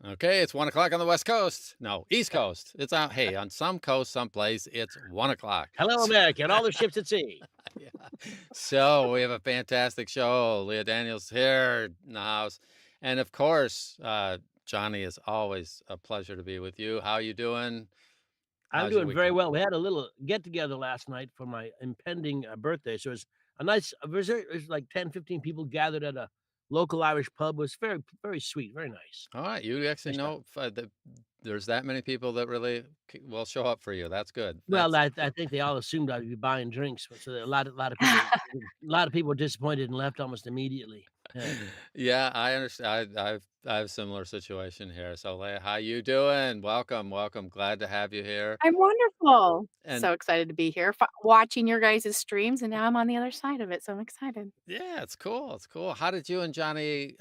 Okay, it's 1 o'clock on the West Coast. No, East Coast. It's out. Hey, on some coast, someplace, it's 1 o'clock. Hello, America, and all the ships at sea. Yeah. So we have a fantastic show. Leah Daniels here in the house, and of course, Johnny, is always a pleasure to be with you. How you doing? I'm How's your doing very weekend? well. We had a little get together last night for my impending, birthday, so it was a nice it was like 10, 15 people gathered at a local Irish pub. It was very, very sweet, very nice. All right, you actually Nice time. know that there's that many people that really will show up for you. That's good. Well, I think they all assumed I'd be buying drinks, so a lot of people were disappointed and left almost immediately. Yeah. Yeah, I understand. I have a similar situation here. So, Leah, how you doing? Welcome, welcome. Glad to have you here. I'm wonderful. And So excited to be here, watching your guys' streams, and now I'm on the other side of it, so I'm excited. yeah, it's cool. It's cool. How did you and Johnny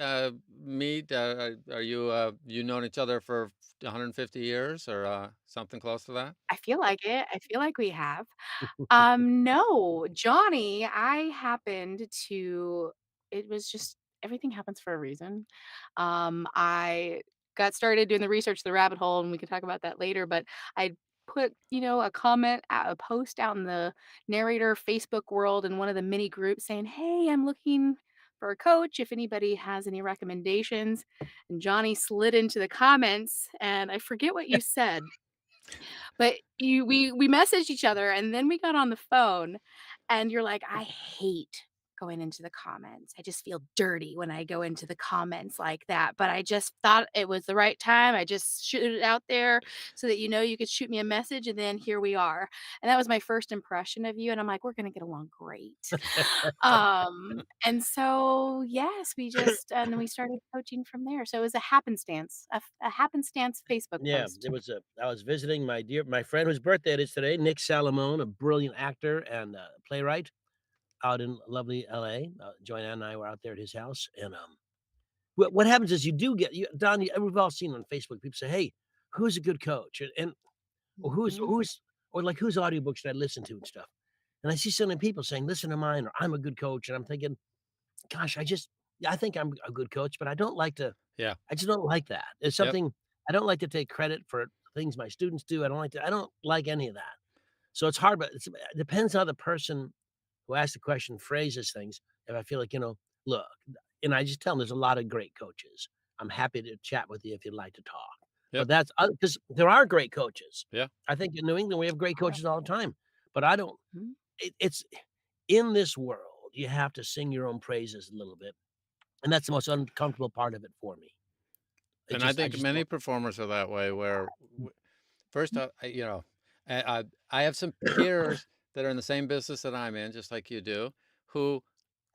meet? Are you you known each other for 150 years or something close to that? I feel like it. I feel like we have. No, Johnny, I happened to it was just everything happens for a reason. I got started doing the research, the rabbit hole, and we could talk about that later, but I put, a post out in the narrator Facebook world in one of the mini groups saying, "Hey, I'm looking for a coach if anybody has any recommendations." And Johnny slid into the comments, and I forget what you said, but we messaged each other, and then we got on the phone, and you're like, "I hate going into the comments. I just feel dirty when I go into the comments like that, but I just thought it was the right time. I just shoot it out there so that you could shoot me a message, and then here we are." And that was my first impression of you, and I'm like, "We're gonna get along great." And so, yes, and then we started coaching from there. So it was a happenstance, a happenstance Facebook Yeah, post. it was I was visiting my friend whose birthday it is today, Nick Salamone, a brilliant actor and, playwright out in lovely LA. Joanna and I were out there at his house, and, what happens is you do get Don, we've all seen on Facebook, people say, "Hey, who's a good coach?" And or Mhm. whose audiobook should I listen to and stuff. And I see so many people saying, "Listen to mine," or "I'm a good coach," and I'm thinking, "Gosh, yeah, I think I'm a good coach, but Yeah. I just don't like that." It's Yep. something I don't like to take credit for things my students do. I don't like any of that. So it's hard, but it depends how the person who asked the question phrases things. If I feel like, look, and I just tell them there's a lot of great coaches. I'm happy to chat with you if you'd like to talk. But Yep. that's because there are great coaches. Yeah. I think in New England we have great Oh, coaches all the time. But I don't. mhm. It's in this world you have to sing your own praises a little bit, and that's the most uncomfortable part of it for me. And I I think just many don't. performers are that way where first, Mhm. I have some peers that are in the same business that I'm in, just like you do, who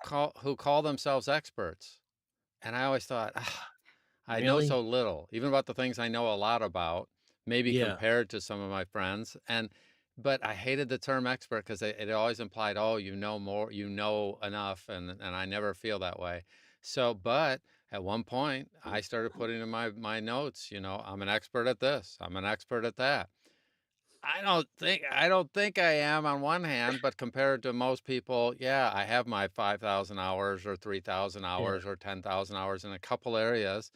call themselves experts, and I always thought, "Ah, I know Really? so little, even about the things I know a lot about, maybe Yeah. compared to some of my friends." But I hated the term expert because it always implied, "Oh, you know more, you know enough," and I never feel that way. So, but at one point, I started putting in my notes, I'm an expert at this, I'm an expert at that. I don't think I am on one hand, but compared to most people, yeah, I have my 5,000 hours or 3,000 Yeah. hours or 10,000 hours in a couple areas,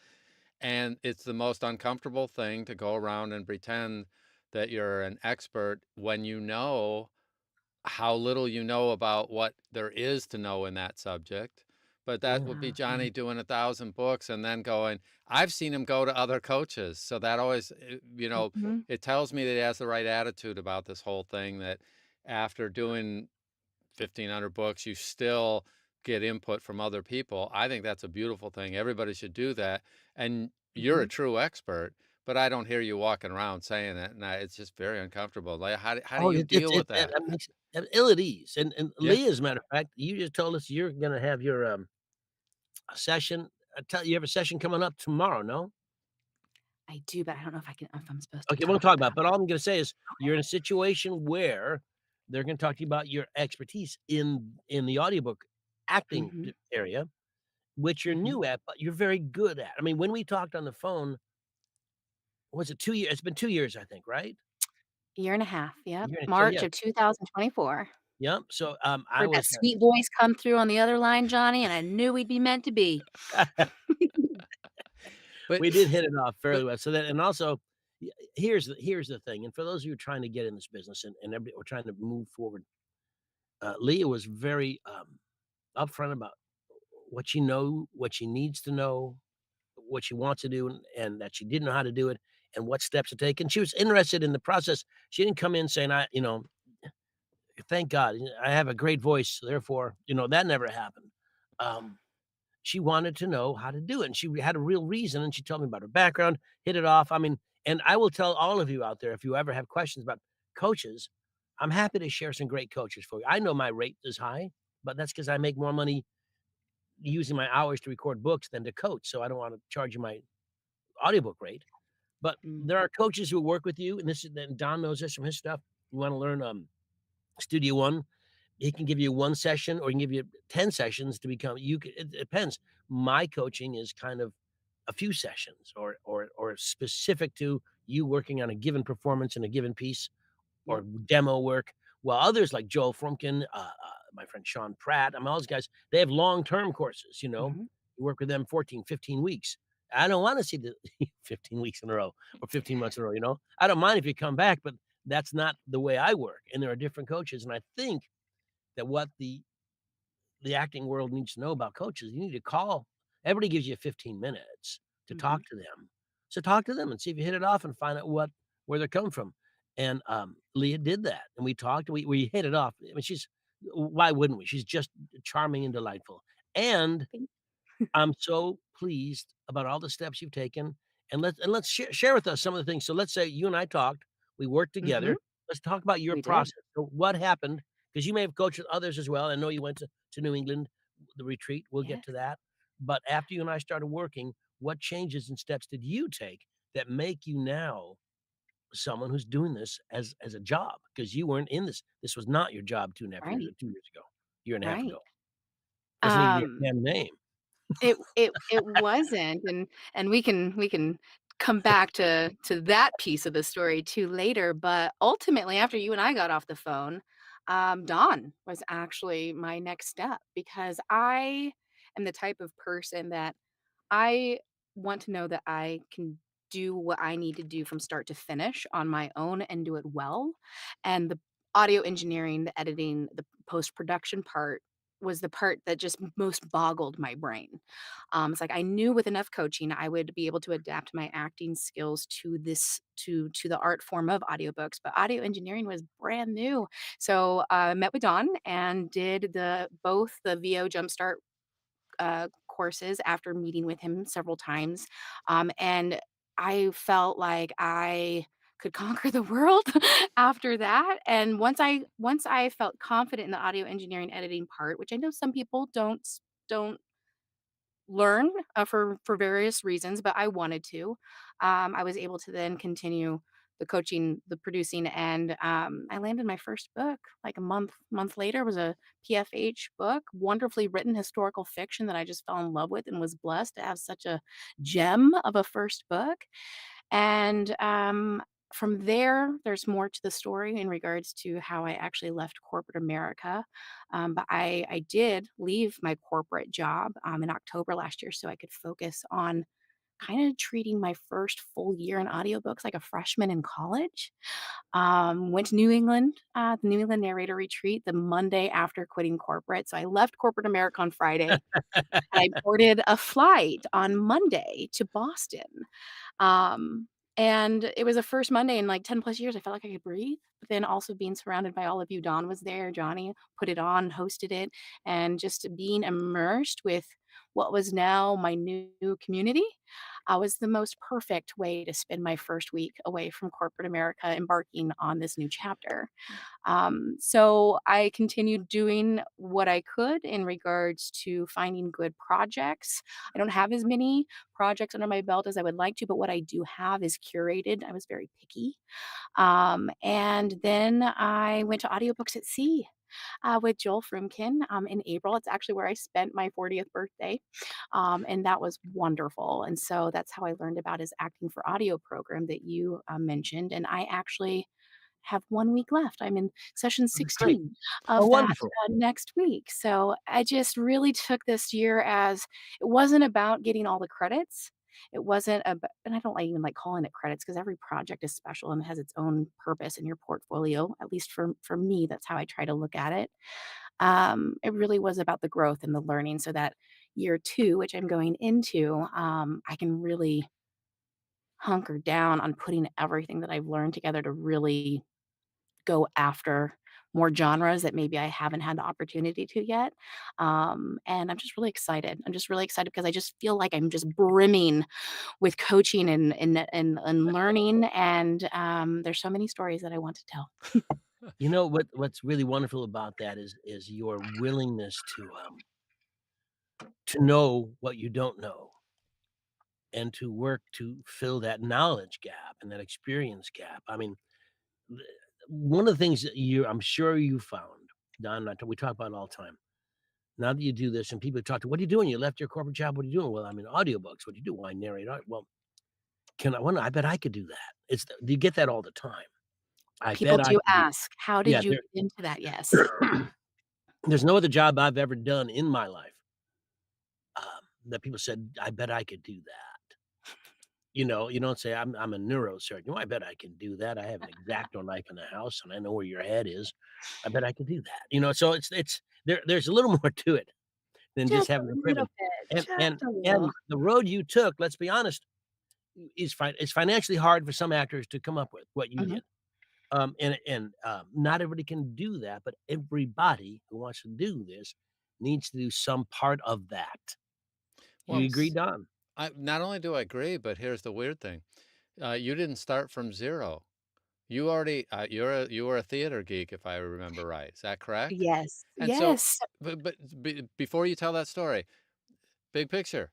and it's the most uncomfortable thing to go around and pretend that you're an expert when you know how little you know about what there is to know in that subject. But that Yeah. would be Mhm. Johnny doing 1,000 books and then going, I've seen him go to other coaches. So that always, Mhm. it tells me that he has the right attitude about this whole thing, that after doing 1,500 books, you still get input from other people. I think that's a beautiful thing. Everybody should do that. And you're a Mhm. true expert, but I don't hear you walking around saying it. And it's just very uncomfortable. Like, how do Oh, you deal with that? that makes it ill at ease, and Yeah. Leah, as a matter of fact, you just told us you're gonna have your, session tell you have a session coming up tomorrow, no? I do, but I don't know if I'm supposed to Okay, we'll talk talk about it, about but it. all I'm gonna say is you're in a situation where they're gonna talk to you about your expertise in the audiobook acting Mhm. area, which you're Mhm. new at, but you're very good at. I mean, when we talked on the phone, was it 2 years? It's been 2 years, I think, right? Year and a half, A yep. year and so, March yeah. of 2024. Yep, so, I Heard that was, sweet voice come through on the other line, Johnny, and I knew we'd be meant to be. But But we did hit it off but fairly well. So that and also, here's the thing, and for those of you trying to get in this business and everybody we're trying to move forward, Leah was very, upfront about what she needs to know, what she wants to do, and that she didn't know how to do it, and what steps to take, and she was interested in the process. She didn't come in saying, "Thank God, I have a great voice, therefore," that never happened. Um, she wanted to know how to do it, and she had a real reason, and she told me about her background, hit it off. I mean, and I will tell all of you out there, if you ever have questions about coaches, I'm happy to share some great coaches for you. I know my rate is high, but that's because I make more money using my hours to record books than to coach, so I don't wanna charge you my audiobook rate. But Mm, there are coaches who work with you, and Don knows this from his stuff. You wanna learn, Studio One, he can give you 1 session or he can give you 10 sessions to become it depends. My coaching is kind of a few sessions or specific to you working on a given performance in a given piece or yep. demo work, while others like Joel Frumkin, my friend Sean Pratt, I mean, all those guys, they have long-term courses, you know? Mhm. You work with them 14, 15 weeks. I don't wanna see the 15 weeks in a row or 15 months in a row, you know? I don't mind if you come back, but that's not the way I work, and there are different coaches, and I think that what the acting world needs to know about coaches, you need to call everybody gives you 15 minutes to talk Mhm. to them. So talk to them and see if you hit it off and find out where they're coming from. And, Leah did that, and we talked, we hit it off. I mean, why wouldn't we? She's just charming and delightful. And Thank I'm so pleased about all the steps you've taken, and let's share with us some of the things. So let's say you and I talked, we worked Mhm. together. Let's talk about your We did. process. So what happened? Because you may have coached with others as well. I know you went to New England, the retreat. We'll get Yes. to that. But after you and I started working, what changes and steps did you take that make you now someone who's doing this as a job? Because you weren't in this. This was not your job 2.5 years or Right. 2 years ago, year and a half Right. ago. Doesn't even be a Um, damn name. it wasn't, and we can come back to that piece of the story too later, but ultimately, after you and I got off the phone, Dawn was actually my next step because I am the type of person that I want to know that I can do what I need to do from start to finish on my own and do it well. And the audio engineering, the editing, the post production part was the part that just most boggled my brain. It's like I knew with enough coaching I would be able to adapt my acting skills to this to the art form of audiobooks, but audio engineering was brand new. So I met with Don and did the both the VO Jumpstart courses after meeting with him several times. And I felt like I could conquer the world after that. And once I felt confident in the audio engineering editing part, which I know some people don't learn, for various reasons, but I wanted to. I was able to then continue the coaching, the producing, and, I landed my first book, like, a month later. It was a PFH book, wonderfully written historical fiction that I just fell in love with and was blessed to have such a gem of a first book. And, from there, there's more to the story in regards to how I actually left corporate America. But I did leave my corporate job, in October last year so I could focus on kinda treating my first full year in audiobooks like a freshman in college. Went to New England, the New England Narrator Retreat the Monday after quitting corporate. So I left corporate America on Friday, and I boarded a flight on Monday to Boston. Um, and it was the first Monday in, like, 10 plus years I felt like I could breathe, but then also being surrounded by all of you. Don was there, Johnny put it on, hosted it, and just being immersed with what was now my new community, was the most perfect way to spend my first week away from corporate America, embarking on this new chapter. So I continued doing what I could in regards to finding good projects. I don't have as many projects under my belt as I would like to, but what I do have is curated. I was very picky. And then I went to Audiobooks at Sea. With Joel Frumkin in April. It's actually where I spent my 40th birthday. And that was wonderful. And so that's how I learned about his acting for audio program that you mentioned. And I actually have 1 week left. I'm in session That's great. 16 Oh, of that, wonderful. next week. So I just really took this year as it wasn't about getting all the credits. It wasn't ab and I don't like even like calling it credits because every project is special and has its own purpose in your portfolio, at least for me, that's how I try to look at it. It really was about the growth and the learning so that year 2, which I'm going into, I can really hunker down on putting everything that I've learned together to really go after more genres that maybe I haven't had the opportunity to yet. And I'm just really excited. I'm just really excited because I just feel like I'm just brimming with coaching and learning, and, there's so many stories that I want to tell. You know what's really wonderful about that is your willingness to know what you don't know and to work to fill that knowledge gap and that experience gap. I mean, th one of the things that I'm sure you found, Don and we talk about it all the time. Now that you do this and people talk to, "What are you doing? You left your corporate job. What are you doing?" "Well, I'm in audiobooks." "What do you do?" "Well, I narrate au." "Well, can I wonder I bet I could do that." You get that all the time. "I People bet I do could do." ask, "How Yeah, did you get into that?" Yes. there's no other job I've ever done in my life, that people said, "I bet I could do that." You don't say, "I'm a neurosurgeon." "Well, I bet I can do that. I have an X-Acto knife in the house, and I know where your head is. I bet I can do that." So there's a little more to it than just Just a having the little equipment. bit, And just and a little. and the road you took, let's be honest, is financially hard for some actors to come up with what you Mhm. did. Not everybody can do that, but everybody who wants to do this needs to do some part of that. Do Well, you agree, Don? I not only do I agree, but here's the weird thing. You didn't start from 0. You already you were a theater geek, if I remember right. Is that correct? Yes, And so, yes. before you tell that story, big picture.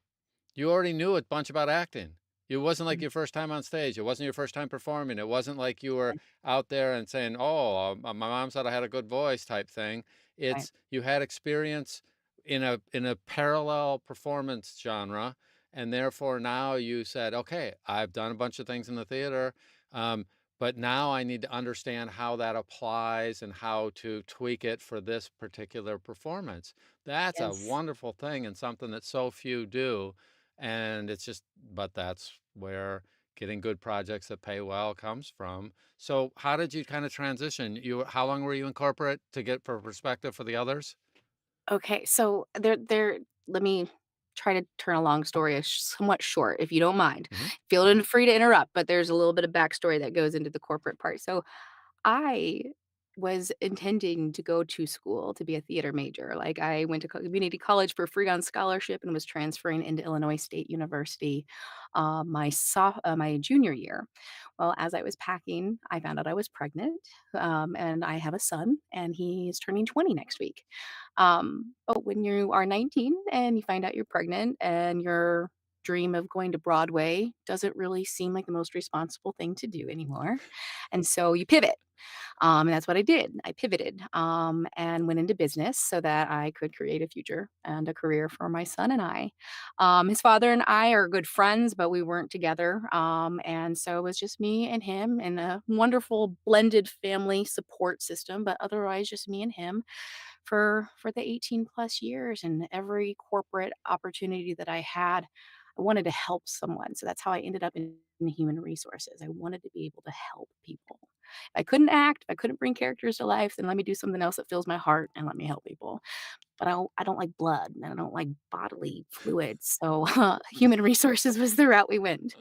You already knew a bunch about acting. It wasn't like Mhm. your first time on stage. It wasn't your first time performing. It wasn't like you were out there and saying, "Oh, my mom said I had a good voice," type thing. Right. It's you had experience in a parallel performance genre, and therefore now you said, "Okay, I've done a bunch of things in the theater, um, but now I need to understand how that applies and how to tweak it for this particular performance." That's a Yes. wonderful thing and something that so few do. And it's just, but that's where getting good projects that pay well comes from. So how did you kind of transition? How long were you in corporate to get for perspective for the others? Okay, so there let me try to turn a long story somewhat short, if you don't mind. Hmm. Feel free to interrupt, but there's a little bit of backstory that goes into the corporate part. So I was intending to go to school to be a theater major. Like, I went to community college for free on scholarship and was transferring into Illinois State University, my junior year. Well, as I was packing, I found out I was pregnant, and I have a son, and he's turning 20 next week. But when you are 19 and you find out you're pregnant and your dream of going to Broadway doesn't really seem like the most responsible thing to do anymore, and so you pivot. And that's what I did. I pivoted, and went into business so that I could create a future and a career for my son and I. His father and I are good friends, but we weren't together. And so it was just me and him and a wonderful blended family support system, but otherwise just me and him for the 18 plus years. And every corporate opportunity that I had, I wanted to help someone. So that's how I ended up in human resources. I wanted to be able to help people. If I couldn't act, if I couldn't bring characters to life, then let me do something else that fills my heart and let me help people. But I don't like blood and I don't like bodily fluids. So human resources was the route we went.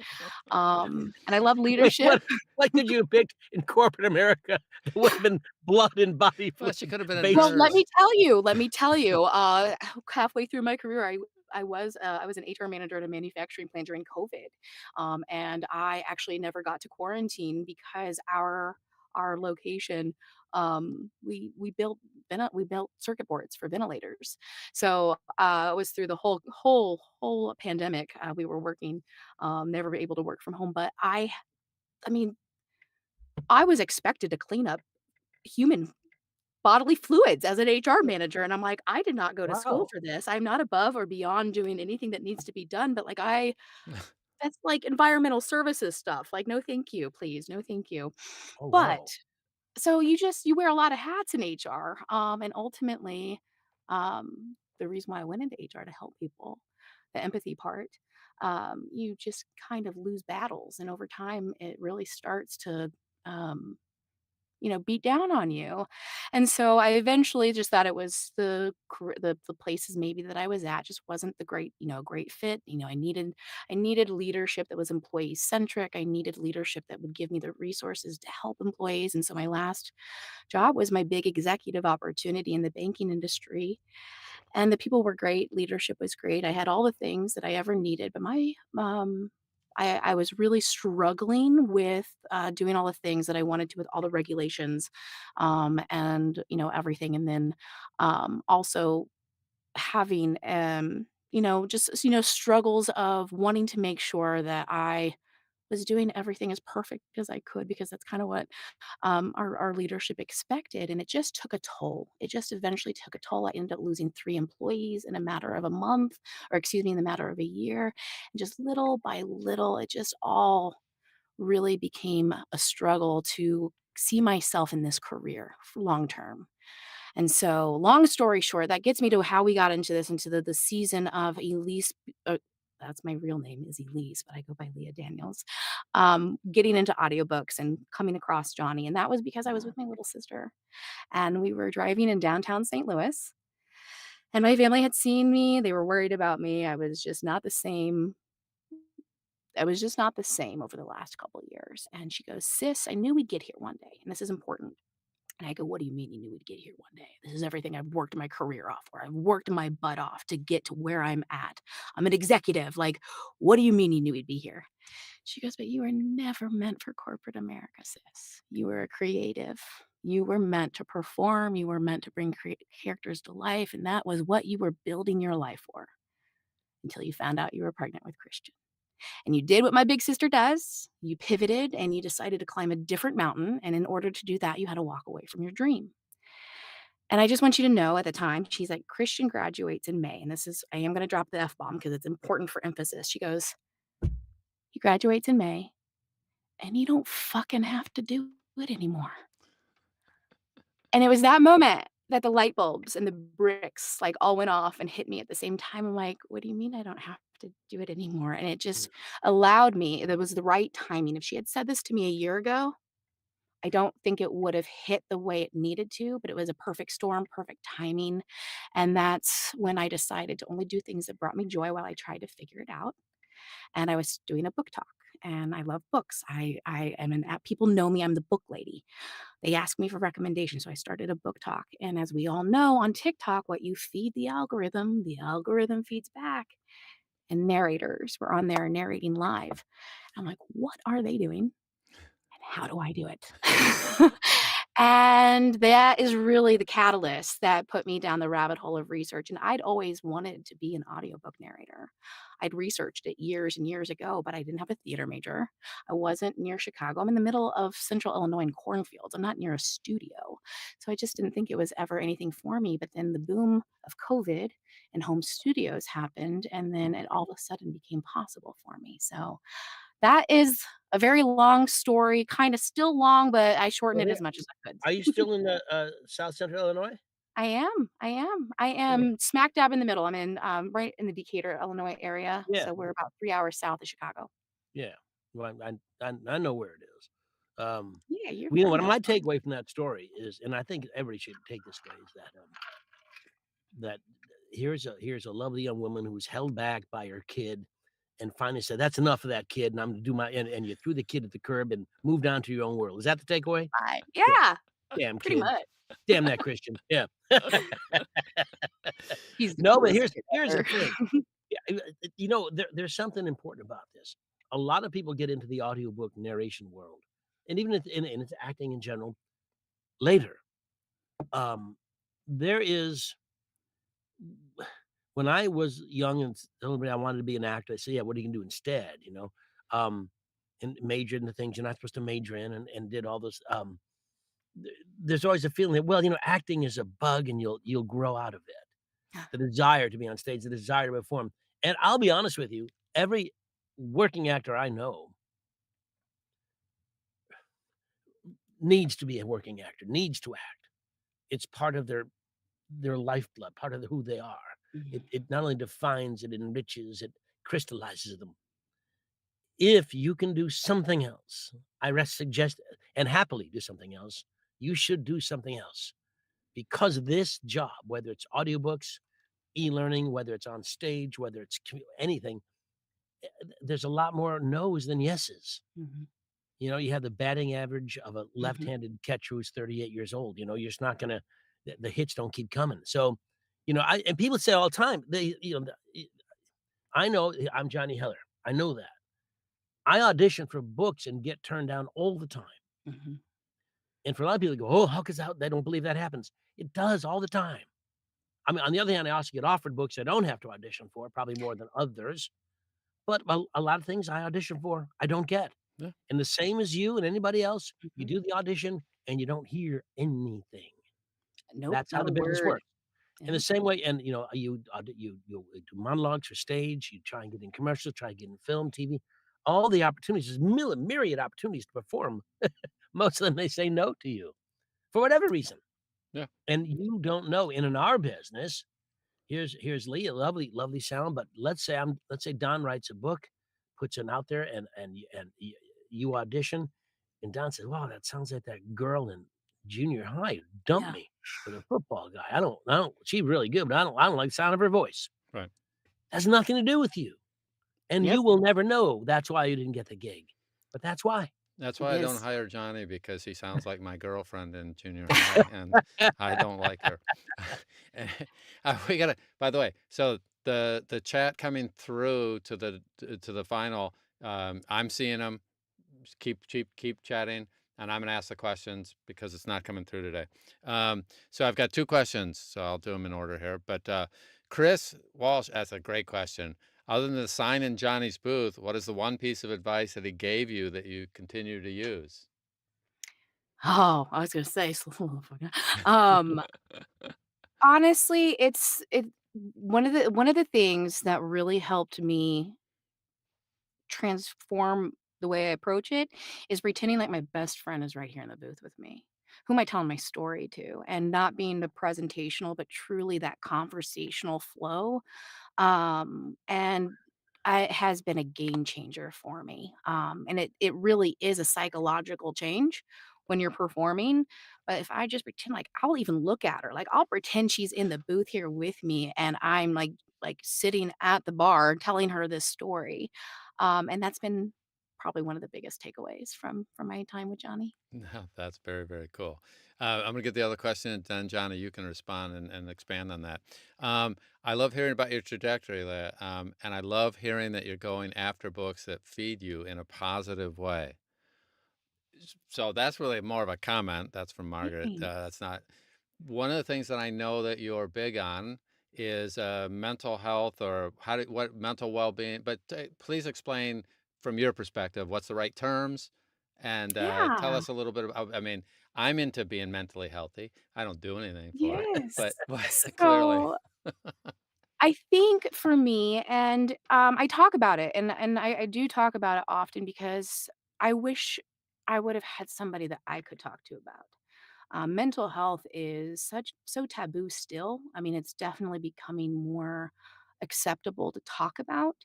And I love Wait, leadership. what could you have picked in corporate America that would have been blood and body Well, she fluid could have been a based? Well, nurse. let me tell you, halfway through my career, I was an HR manager at a manufacturing plant during COVID, and I actually never got to quarantine because our location, we built circuit boards for ventilators. So, it was through the whole pandemic, we were working, never able to work from home, but I mean, I was expected to clean up human bodily fluids as an HR manager, and I'm like, "I did not go to school Wow. for this. I'm not above or beyond doing anything that needs to be done, but, like, I that's, like, environmental services stuff, like, no thank you, please, no thank you." Oh, But wow. so you wear a lot of hats in HR, and ultimately, the reason why I went into HR to help people, the empathy part, you just kind of lose battles, and over time, it really starts to, um, beat down on you. And so I eventually just thought it was the places maybe that I was at just wasn't the great fit. I needed leadership that was employee centric. I needed leadership that would give me the resources to help employees. And so my last job was my big executive opportunity in the banking industry. And the people were great, leadership was great. I had all the things that I ever needed, but I was really struggling with doing all the things that I wanted to with all the regulations, and everything, and then also having just struggles of wanting to make sure that I was doing everything as perfect as I could because that's kind of what our leadership expected, and it just took a toll. It just eventually took a toll. I ended up losing 3 employees in a matter of a month, or excuse me, in the matter of a year, and just little by little, it just all really became a struggle to see myself in this career for long term. And so, long story short, that gets me to how we got into this, into the season of Elise. That's my real name is Elise, but I go by Leah Daniels. Getting into audiobooks and coming across Johnny, and that was because I was with my little sister, and we were driving in downtown St. Louis, and my family had seen me. They were worried about me. I was just not the same. I was just not the same over the last couple of years. And she goes, "Sis, I knew we'd get here one day, and this is important." And I go, "What do you mean you knew we'd get here one day? This is everything I've worked my career off for. I've worked my butt off to get to where I'm at. I'm an executive. Like, what do you mean you knew we'd be here?" She goes, "But you were never meant for corporate America, sis. You were a creative. You were meant to perform. You were meant to bring characters to life. And that was what you were building your life for until you found out you were pregnant with Christian. And you did what my big sister does. You pivoted and you decided to climb a different mountain. And in order to do that, you had to walk away from your dream. And I just want you to know at the time, she's like, Christian graduates in May. And I am going to drop the F bomb because it's important for emphasis. She goes, he graduates in May and you don't fucking have to do it anymore. And it was that moment that the light bulbs and the bricks like all went off and hit me at the same time. I'm like, what do you mean I don't have to do it anymore? And it just allowed me, that was the right timing. If she had said this to me a year ago, I don't think it would have hit the way it needed to, but it was a perfect storm, perfect timing. And that's when I decided to only do things that brought me joy while I tried to figure it out. And I was doing a book talk. And I love books. I am an app. People know me. I'm the book lady. They ask me for recommendations. So I started a book talk. And as we all know on TikTok, what you feed the algorithm feeds back. And narrators were on there narrating live. I'm like, what are they doing? And how do I do it? And that is really the catalyst that put me down the rabbit hole of research, and I'd always wanted to be an audiobook narrator. I'd researched it years and years ago, but I didn't have a theater major. I wasn't near Chicago. I'm in the middle of Central Illinois in cornfields. I'm not near a studio. So I just didn't think it was ever anything for me, but then the boom of COVID and home studios happened, and then it all of a sudden became possible for me. So that is a very long story, kinda still long, but I shortened Well, it here as much as I could. are you still in, South Central Illinois? I am smack dab in the middle. I'm in, right in the Decatur, Illinois area, Yeah, so we're about 3 hours south of Chicago. yeah. Well, I know where it is. Um, Yeah, you're well, from what the my Bronx. takeaway from that story is, and I think everybody should take this away, is that here's a lovely young woman who was held back by her kid and finally said, "That's enough of that kid, and I'm gonna do my," and you threw the kid at the curb and moved on to your own world. Is that the takeaway? Right. Yeah. Yeah, Damn pretty kid. much. Damn that Christian. Yeah. He's the No, but coolest here's kid the ever. thing. There's something important about this. A lot of people get into the audiobook narration world, and even in its acting in general later. Um, there is when I was young and telling me I wanted to be an actor, I said, "Yeah, what are you gonna do instead?" Um, and majored in the things you're not supposed to major in, and did all this. There's always a feeling that, well, acting is a bug, and you'll grow out of it. The desire to be on stage, the desire to perform. And I'll be honest with you, every working actor I know needs to be a working actor, needs to act. It's part of their lifeblood, part of who they are. It Mhm. not only defines, it enriches, it crystallizes them. If you can do something else, I rest suggest and happily do something else, you should do something else because this job, whether it's audiobooks, e-learning, whether it's on stage, whether it's anything, there's a lot more no's than yeses. Mhm. You know, you have the batting average of a Mhm. left-handed catcher who's 38 years old. You know, you're just not gonna the hits don't keep coming. So, you know, I and people say all the time, I know I'm Johnny Heller. I know that. I audition for books and get turned down all the time. Mhm. And for a lot of people, they go, "Oh, how could that they don't believe that happens." It does all the time. I mean, on the other hand, I also get offered books I don't have to audition for, probably more than others. But a lot of things I audition for, I don't get. Yeah. And the same as you and anybody else, you Mhm. do the audition and you don't hear anything. Nope, That's how not a the business word. works. In the Yep. same way, and you know, you do monologues for stage, you try and get in commercials, try to get in film, TV, all the opportunities, there's myriad opportunities to perform. Most of them they say no to you for whatever reason. Yeah. And you don't know. And in our business, here's Leah, lovely, lovely sound. But let's say Don writes a book, puts it out there, and you audition, and Don says, "Wow, that sounds like that girl in junior high who dumped Yeah. me for the football guy. I don't. She's really good, but I don't like the sound of her voice." Right. Has nothing to do with you, and Yep. you will never know. That's why you didn't get the gig, but that's why. That's It why I don't is. hire Johnny because he sounds like my girlfriend in junior high, and I don't like her. And, we gotta. By the way, so the chat coming through to the final, I'm seeing them. Keep chatting, and I'm gonna ask the questions because it's not coming through today. So I've got two questions, so I'll do them in order here. But Chris Walsh asks a great question. Other than the sign in Johnny's booth, what is the one piece of advice that he gave you that you continue to use? Oh, I was gonna say um, honestly, it one of the things that really helped me transform the way I approach it is pretending like my best friend is right here in the booth with me. Who am I telling my story to? And not being the presentational, but truly that conversational flow. And it has been a game changer for me. And it really is a psychological change when you're performing. But if I just pretend like I'll even look at her, like I'll pretend she's in the booth here with me and I'm like sitting at the bar telling her this story. And that's been probably one of the biggest takeaways from my time with Johnny. No, that's very, very cool. I'm gonna get the other question, and then Johnny, you can respond and expand on that. I love hearing about your trajectory, Leah, and I love hearing that you're going after books that feed you in a positive way. So that's really more of a comment. That's from Margaret. Thanks. That's not one of the things that I know that you're big on is mental health or what mental well-being. But please explain from your perspective what's the right terms, and tell Yeah. us a little bit about. I mean, I'm into being mentally healthy. I don't do anything for it, but, Yes. clearly, So I think for me, and I talk about it, and I do talk about it often because I wish I would have had somebody that I could talk to about. Mental health is so taboo still. I mean, it's definitely becoming more acceptable to talk about.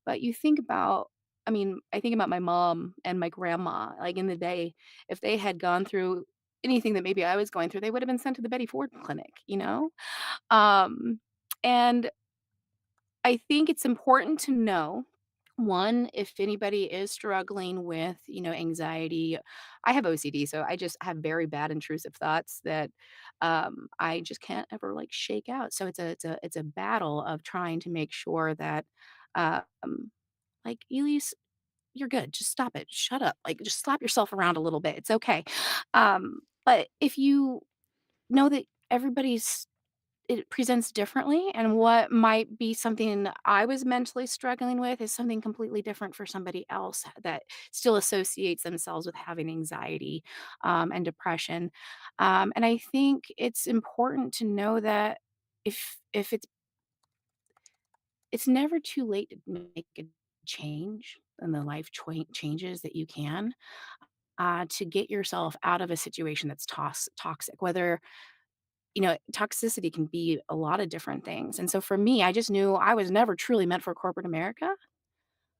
But you think about, I mean, I think about my mom and my grandma. Like in the day, if they had gone through anything that maybe I was going through, they would have been sent to the Betty Ford clinic, you know? Um, and I think it's important to know, one, if anybody is struggling with, anxiety. I have OCD, so I just have very bad intrusive thoughts that, I just can't ever, like, shake out. So it's a battle of trying to make sure that, like, "Elise, you're good. Just stop it. Shut up. Like, just slap yourself around a little bit. It's okay." But if you know that everybody's it presents differently, and what might be something that I was mentally struggling with is something completely different for somebody else that still associates themselves with having anxiety, and depression. And I think it's important to know that if it's never too late to make a change and the life changes that you can, to get yourself out of a situation that's toxic, whether toxicity can be a lot of different things, and so for me, I just knew I was never truly meant for corporate America,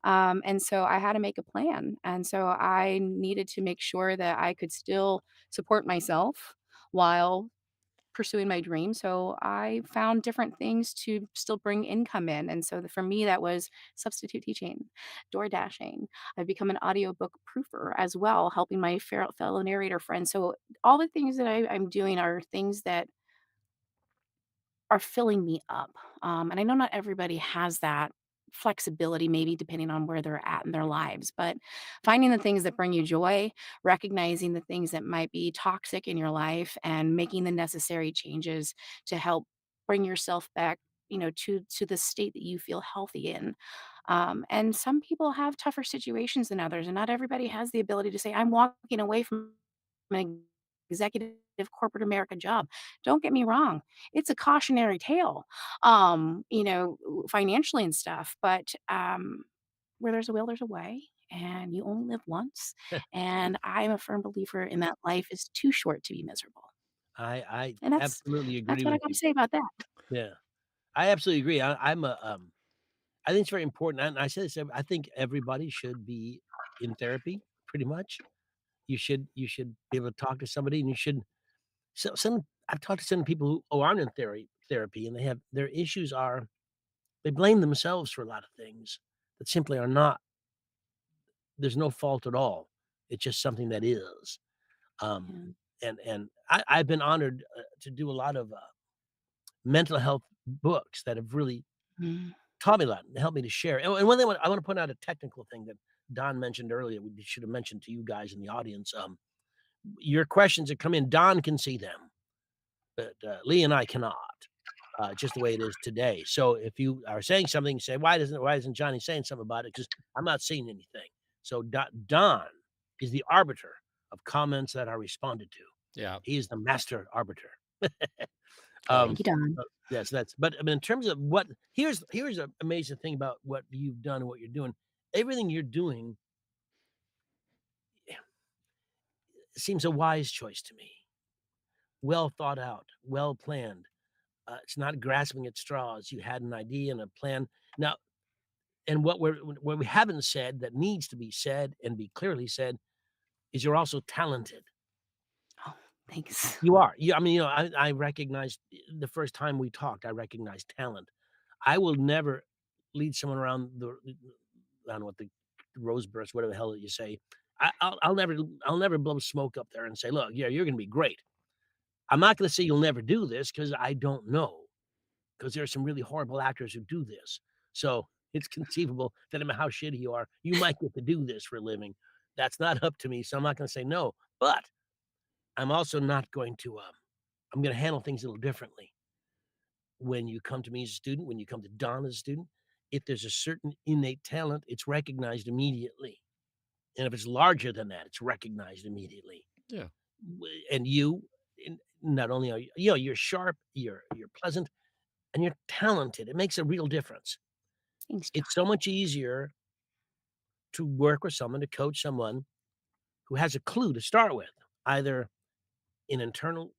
and so I had to make a plan, and so I needed to make sure that I could still support myself while pursuing my dream, so I found different things to still bring income in, and so for me, that was substitute teaching, door dashing. I've become an audiobook proofer as well, helping my fellow narrator friends, so all the things that I'm doing are things that are filling me up. And I know not everybody has that flexibility, maybe depending on where they're at in their lives, but finding the things that bring you joy, recognizing the things that might be toxic in your life, and making the necessary changes to help bring yourself back. To the state that you feel healthy in. And some people have tougher situations than others, and not everybody has the ability to say, I'm walking away from an executive corporate America job. Don't get me wrong, it's a cautionary tale, financially and stuff, but, where there's a will, there's a way, and you only live once, and I'm a firm believer in that life is too short to be miserable, I and absolutely that's agree what I with gotta you. say about that. Yeah. I absolutely agree. I think it's very important, and I say this, I think everybody should be in therapy, pretty much. You should be able to talk to somebody, and you should some I've talked to some people who aren't in therapy, and they have their issues are they blame themselves for a lot of things that simply are not there's no fault at all. It's just something that is. Um, Yeah. and I've been honored, to do a lot of, mental health books that have really Mm, taught me a lot and helped me to share. And one thing I wanna point out a technical thing that Don mentioned earlier, we should have mentioned to you guys in the audience. Your questions that come in, Don can see them, but, Lee and I cannot, just the way it is today. So if you are saying something, say, "Why isn't Johnny saying something about it?" Because 'Cause I'm not seeing anything. So Don is the arbiter of comments that are responded to. Yeah. He is the master arbiter. Oh, thank you, Don. Yes, that's but, I mean, in terms of what here's an amazing thing about what you've done and what you're doing. Everything you're doing seems a wise choice to me. Well thought out, well planned. It's not grasping at straws. You had an idea and a plan. Now, and what we haven't said that needs to be said and be clearly said is you're also talented. Oh, thanks. You are. I mean, I recognized the first time we talked, I recognized talent. I will never lead someone around I don't know what the rose burst, whatever the hell that you say. I'll never blow smoke up there and say, "Look, yeah, you're gonna be great." I'm not gonna say you'll never do this because I don't know, because there are some really horrible actors who do this. So, it's conceivable that no matter how shitty you are, you might get to do this for a living. That's not up to me, so I'm not gonna say no, but I'm also not going to, I'm gonna handle things a little differently. When you come to me as a student, when you come to Don as a student, if there's a certain innate talent, it's recognized immediately. And if it's larger than that, it's recognized immediately. yeah. And not only are you're sharp, you're pleasant, and you're talented. It makes a real difference. Thanks, John. It's so much easier to work with someone, to coach someone who has a clue to start with, either an internal,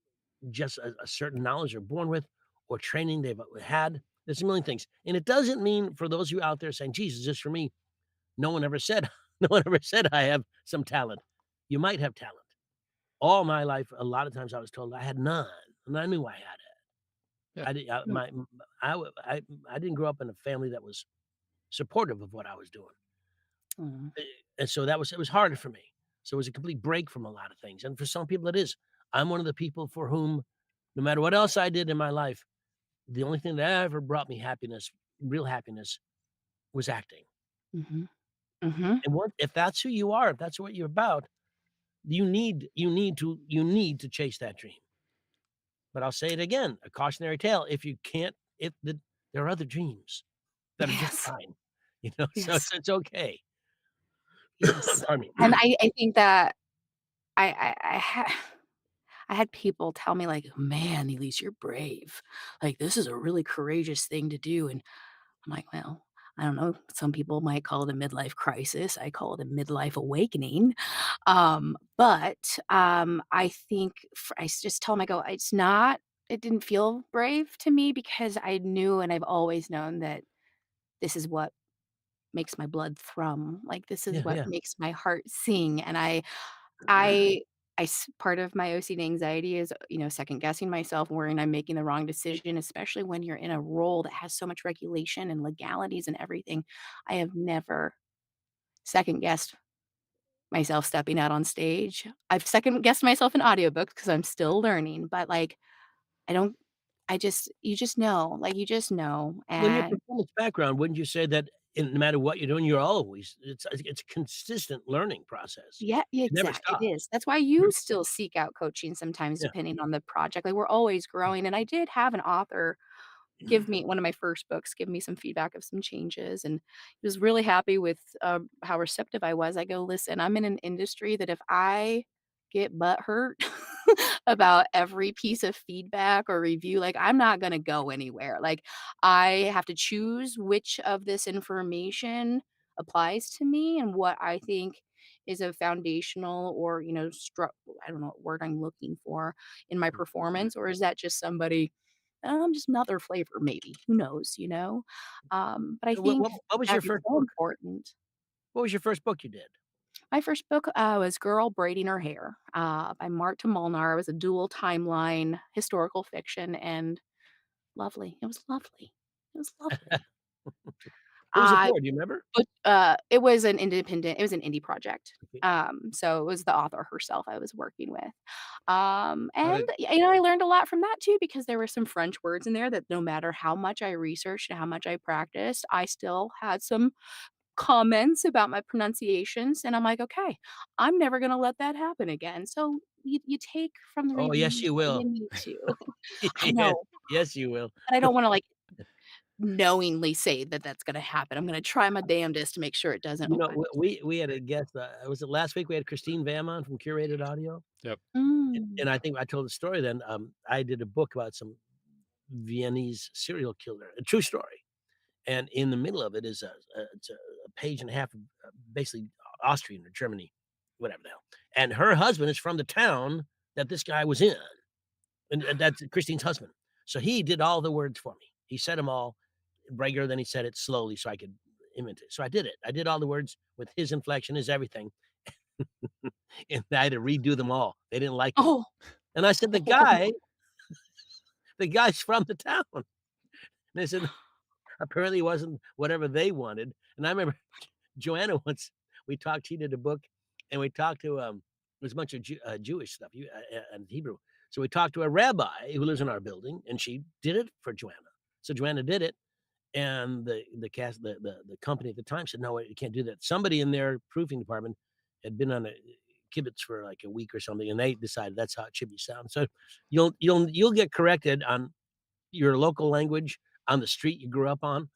just a certain knowledge they're born with, or training they've had. There's a million things. And it doesn't mean for those of you out there saying, Jesus, this for me. No one ever said, no one ever said I have some talent. You might have talent. All my life, a lot of times I was told I had none, and I knew I had it. Yeah. I did, Mm, I didn't grow up in a family that was supportive of what I was doing. mm, And so it was harder for me. So it was a complete break from a lot of things. And for some people it is. I'm one of the people for whom, no matter what else I did in my life, the only thing that ever brought me happiness, real happiness, was acting. mhm, mhm. And if that's who you are, if that's what you're about, you need to chase that dream. But I'll say it again, a cautionary tale. If you can't, if the there are other dreams that are just Yes, fine, so yes, it's okay. yes. Pardon me. And I think that I I had people tell me like, "Man, Elise, you're brave. Like, this is a really courageous thing to do." And I'm like, "Well, I don't know. Some people might call it a midlife crisis. I call it a midlife awakening." I think I just tell them, I go, "It's not." it didn't feel brave to me because I knew and I've always known that this is what makes my blood thrum, like, this is Yeah, what yeah. makes my heart sing, and I part of my OCD anxiety is, second guessing myself, worrying I'm making the wrong decision, especially when you're in a role that has so much regulation and legalities and everything. I have never second guessed myself stepping out on stage. I've second guessed myself in audiobooks because 'cause I'm still learning, but, like, I don't I just you just know, like, you just know, Well, in your and performance background, wouldn't you say that no matter what you're doing, you're always it's a consistent learning process. yeah, It never it stops. is. That's why you still seek out coaching sometimes Yeah. depending on the project, like, we're always growing, and I did have an author give me one of my first books, give me some feedback of some changes, and he was really happy with, how receptive I was. I go, "Listen, I'm in an industry that if I get butthurt about every piece of feedback or review, like, I'm not gonna go anywhere. Like, I have to choose which of this information applies to me and what I think is a foundational or, I don't know what word I'm looking for in my performance, or is that just somebody just another flavor maybe, who knows, you know? But I So think what was that your is first so book? important. What was your first book you did? My first book, was Girl Braiding Her Hair, by Marta Molnar. It was a dual timeline historical fiction and lovely. It was lovely. It was lovely. Who was it I for? Do you remember? but, it was an indie project. Okay. So it was the author herself I was working with. How And, did I learned a lot from that too because there were some French words in there that no matter how much I researched and how much I practiced, I still had some comments about my pronunciations, and I'm like, "Okay, I'm never gonna let that happen again." So you take from the Oh, yes, reviews you what will. you need to. I Yes, know, yes, you will. but I don't wanna, like, knowingly say that that's gonna happen. I'm gonna try my damnedest to make sure it doesn't. You Oh, know, I we had a guest, was it last week we had Christine Vam on from Curated Audio? Yep. Mm. And I think I told the story then, I did a book about some Viennese serial killer, a true story, and in the middle of it is it's a page and a half of, basically Austrian or Germany, whatever the hell, and her husband is from the town that this guy was in, and that's Christine's husband. So he did all the words for me. He said them all regular, then he said it slowly so I could imitate. So I did it. I did all the words with his inflection, his everything, and I had to redo them all. They didn't like them. Oh. And I said, the guy's from the town." And they said, apparently it wasn't whatever they wanted. And I remember Joanna once, we talked, she did a book, and we talked to, there's a bunch of Jewish stuff, and Hebrew. So we talked to a rabbi who lives in our building, and she did it for Joanna. So Joanna did it, and the company at the time said, "No, you can't do that." Somebody in their proofing department had been on a kibitz for like a week or something, and they decided that's how it should be sound. So you'll get corrected on your local language on the street you grew up on,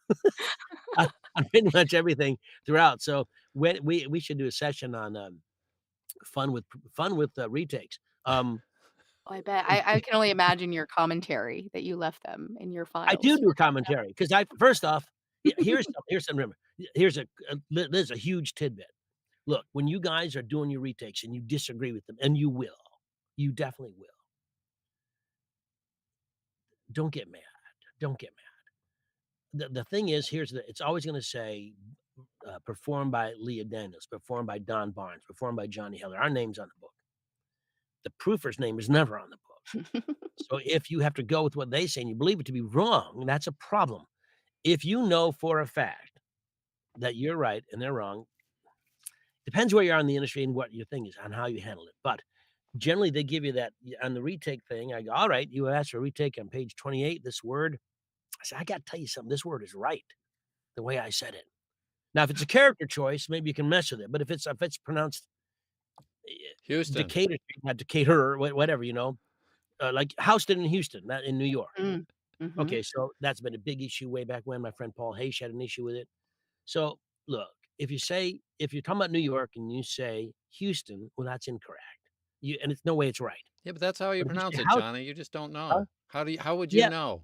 on pretty much everything throughout. So when we should do a session on, fun with retakes. Oh, I bet. I can only imagine your commentary that you left them in your I do files. do commentary because I first off, here's some remember, here's there's a huge tidbit. Look, when you guys are doing your retakes and you disagree with them, and you definitely will, don't get mad. Don't get mad. The thing is, it's always gonna say, performed by Leah Daniels, performed by Don Baarns, performed by Johnny Heller. Our name's on the book. The proofer's name is never on the book. So if you have to go with what they say and you believe it to be wrong, that's a problem. If you know for a fact that you're right and they're wrong, depends where you are in the industry and what your thing is on how you handle it. But generally, they give you that on the retake thing. I go, all right, you asked for a retake on page 28, this word. I said, I got to tell you something. This word is right the way I said it. Now, if it's a character choice, maybe you can mess with it. But if it's pronounced Houston. Decatur, not Decatur, whatever, like Houston and Houston, not in New York. Mm. Mhm. Okay, so that's been a big issue way back when. My friend Paul Haysh had an issue with it. So look, if you're talking about New York and you say Houston, well, that's incorrect. And it's no way it's right. Yeah, but that's how you But if you pronounce say it, house, Johnny. You just don't huh? know. How would you Yeah, know?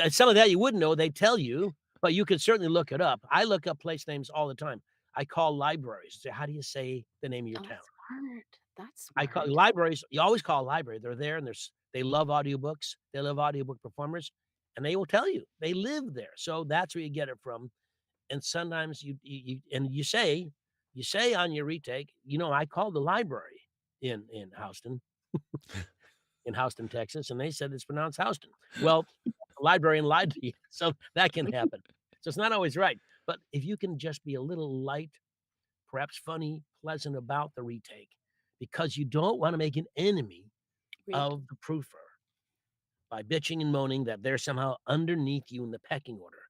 some of that you wouldn't know. They tell you, but you could certainly look it up. I look up place names all the time. I call libraries. Say, how do you say the name of your Oh, town? that's smart. That's I call smart. libraries. You always call a library. They're there and They love audiobooks. They love audiobook performers, and they will tell you they live there. So that's where you get it from. And sometimes you say on your retake, I called the library in Houston, Texas, and they said it's pronounced Houston. Well, the librarian lied to you, so that can happen. So it's not always right. But if you can just be a little light, perhaps funny, pleasant about the retake, because you don't want to make an enemy Right. of the proofer by bitching and moaning that they're somehow underneath you in the pecking order.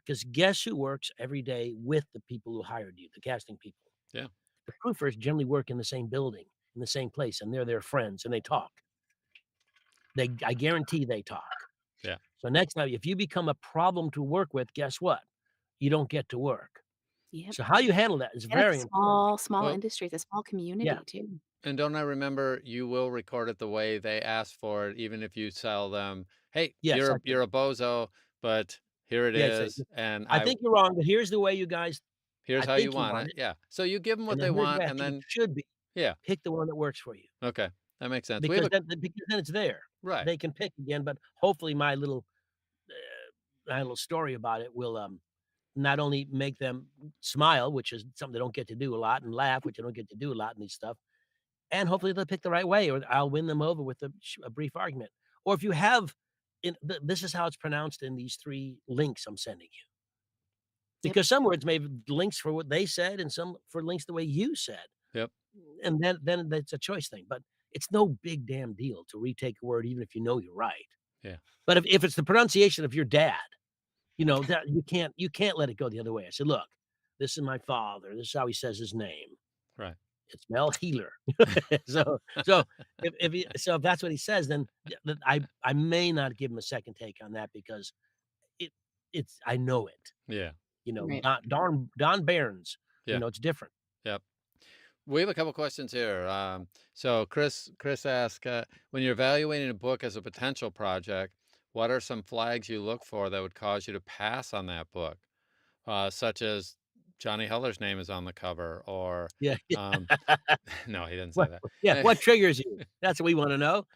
Because guess who works every day with the people who hired you, the casting people? Yeah. The proofers generally work in the same building, in the same place, and they're their friends, and they talk. I guarantee they talk. Yeah. So next time, if you become a problem to work with, guess what? You don't get to work. Yep. So how you handle that is And it's very a important. small Well, industry, it's a small Yeah. community too. and don't I remember you will record it the way they asked for it, even if you tell them, "Hey, Yes, I think. you're a bozo, but here it Yeah, so is, and I think you're wrong, but here's the way you guys here's I how you think you want want it." it, Yeah. So you give them what and they then here's the want, way I and think it then should be. yeah. Pick the one that works for you, Okay. That makes sense. We have because a then it's there. right. They can pick again, but hopefully my little story about it will, not only make them smile, which is something they don't get to do a lot, and laugh, which they don't get to do a lot in these stuff, and hopefully they'll pick the right way, or I'll win them over with a brief argument. Or if you have this is how it's pronounced in these 3 links I'm sending you, Yep. because some words may have links for what they said and some for links the way you said, Yep. and then that's a choice thing, but it's no big damn deal to retake a word even if you know you're right. Yeah. But if it's the pronunciation of your dad, that you can't let it go the other way. I said, "Look, this is my father. This is how he says his name. Right. It's Mel Heeler." So if that's what he says, then I may not give him a second take on that because it it's I know it. Yeah. Right. Don Baarns, Yeah. it's different. Yep. We have a couple questions here. So Chris asked, when you're evaluating a book as a potential project, what are some flags you look for that would cause you to pass on that book? Such as Johnny Heller's name is on the cover, or Yeah, yeah. um, no, he didn't say What that. yeah, Eh, what triggers you? That's what we wanna know.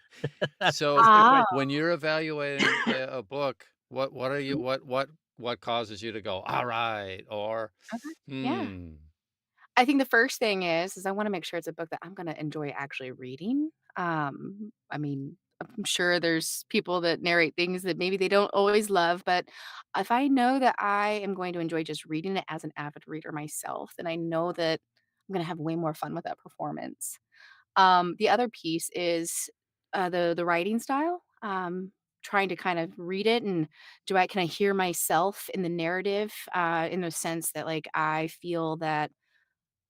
So That's the Ah, question. when you're evaluating a book, what are you what causes you to go, all right, or okay. Yeah. hmm, I think the first thing is I wanna make sure it's a book that I'm gonna enjoy actually reading. I mean, I'm sure there's people that narrate things that maybe they don't always love, but if I know that I am going to enjoy just reading it as an avid reader myself, then I know that I'm gonna have way more fun with that performance. The other piece is, the writing style, trying to kind of read it and can I hear myself in the narrative, in the sense that, like, I feel that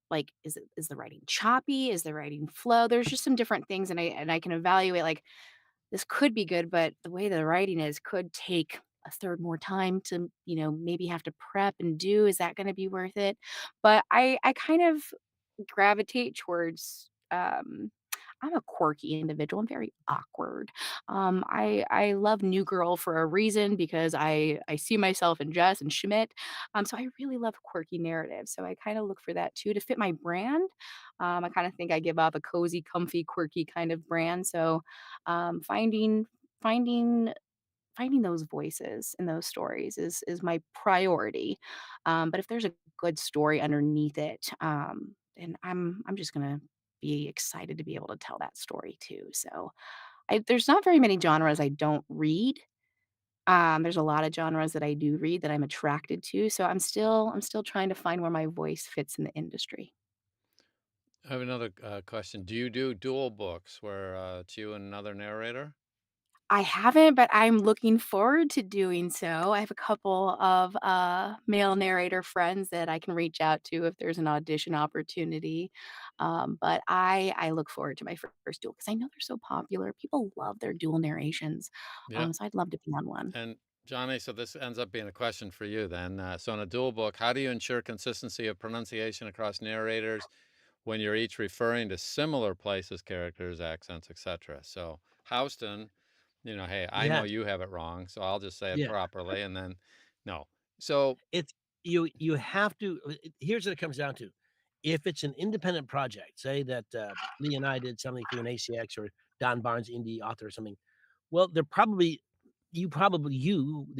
like, is the writing choppy? Is the writing flow? There's just some different things, and I can evaluate, like, this could be good, but the way the writing is could take a third more time to, maybe have to prep and do. Is that gonna be worth it? But I kind of gravitate towards, I'm a quirky individual. I'm very awkward. I love New Girl for a reason because I see myself in Jess and Schmidt. So I really love quirky narratives. So I kind of look for that too to fit my brand. I kind of think I give off a cozy, comfy, quirky kind of brand. So finding finding those voices in those stories is my priority. But if there's a good story underneath it, then I'm just gonna be excited to be able to tell that story too. So there's not very many genres I don't read. There's a lot of genres that I do read that I'm attracted to. So I'm still trying to find where my voice fits in the industry. I have another question. Do you do dual books where it's you and another narrator? I haven't, but I'm looking forward to doing so. I have a couple of, male narrator friends that I can reach out to if there's an audition opportunity, but I look forward to my first duel because I know they're so popular. People love their dual narrations, Yeah. so I'd love to be on one. And Johnny, so this ends up being a question for you then. So in a dual book, how do you ensure consistency of pronunciation across narrators when you're each referring to similar places, characters, accents, etc.? So Houston, hey, I know Yes, you have it wrong, so I'll just say it yeah. properly, and then no. So It's you have to here's what it comes down to. If it's an independent project, say that, Lee and I did something through an ACX or Don Barnes indie author or something, Well, the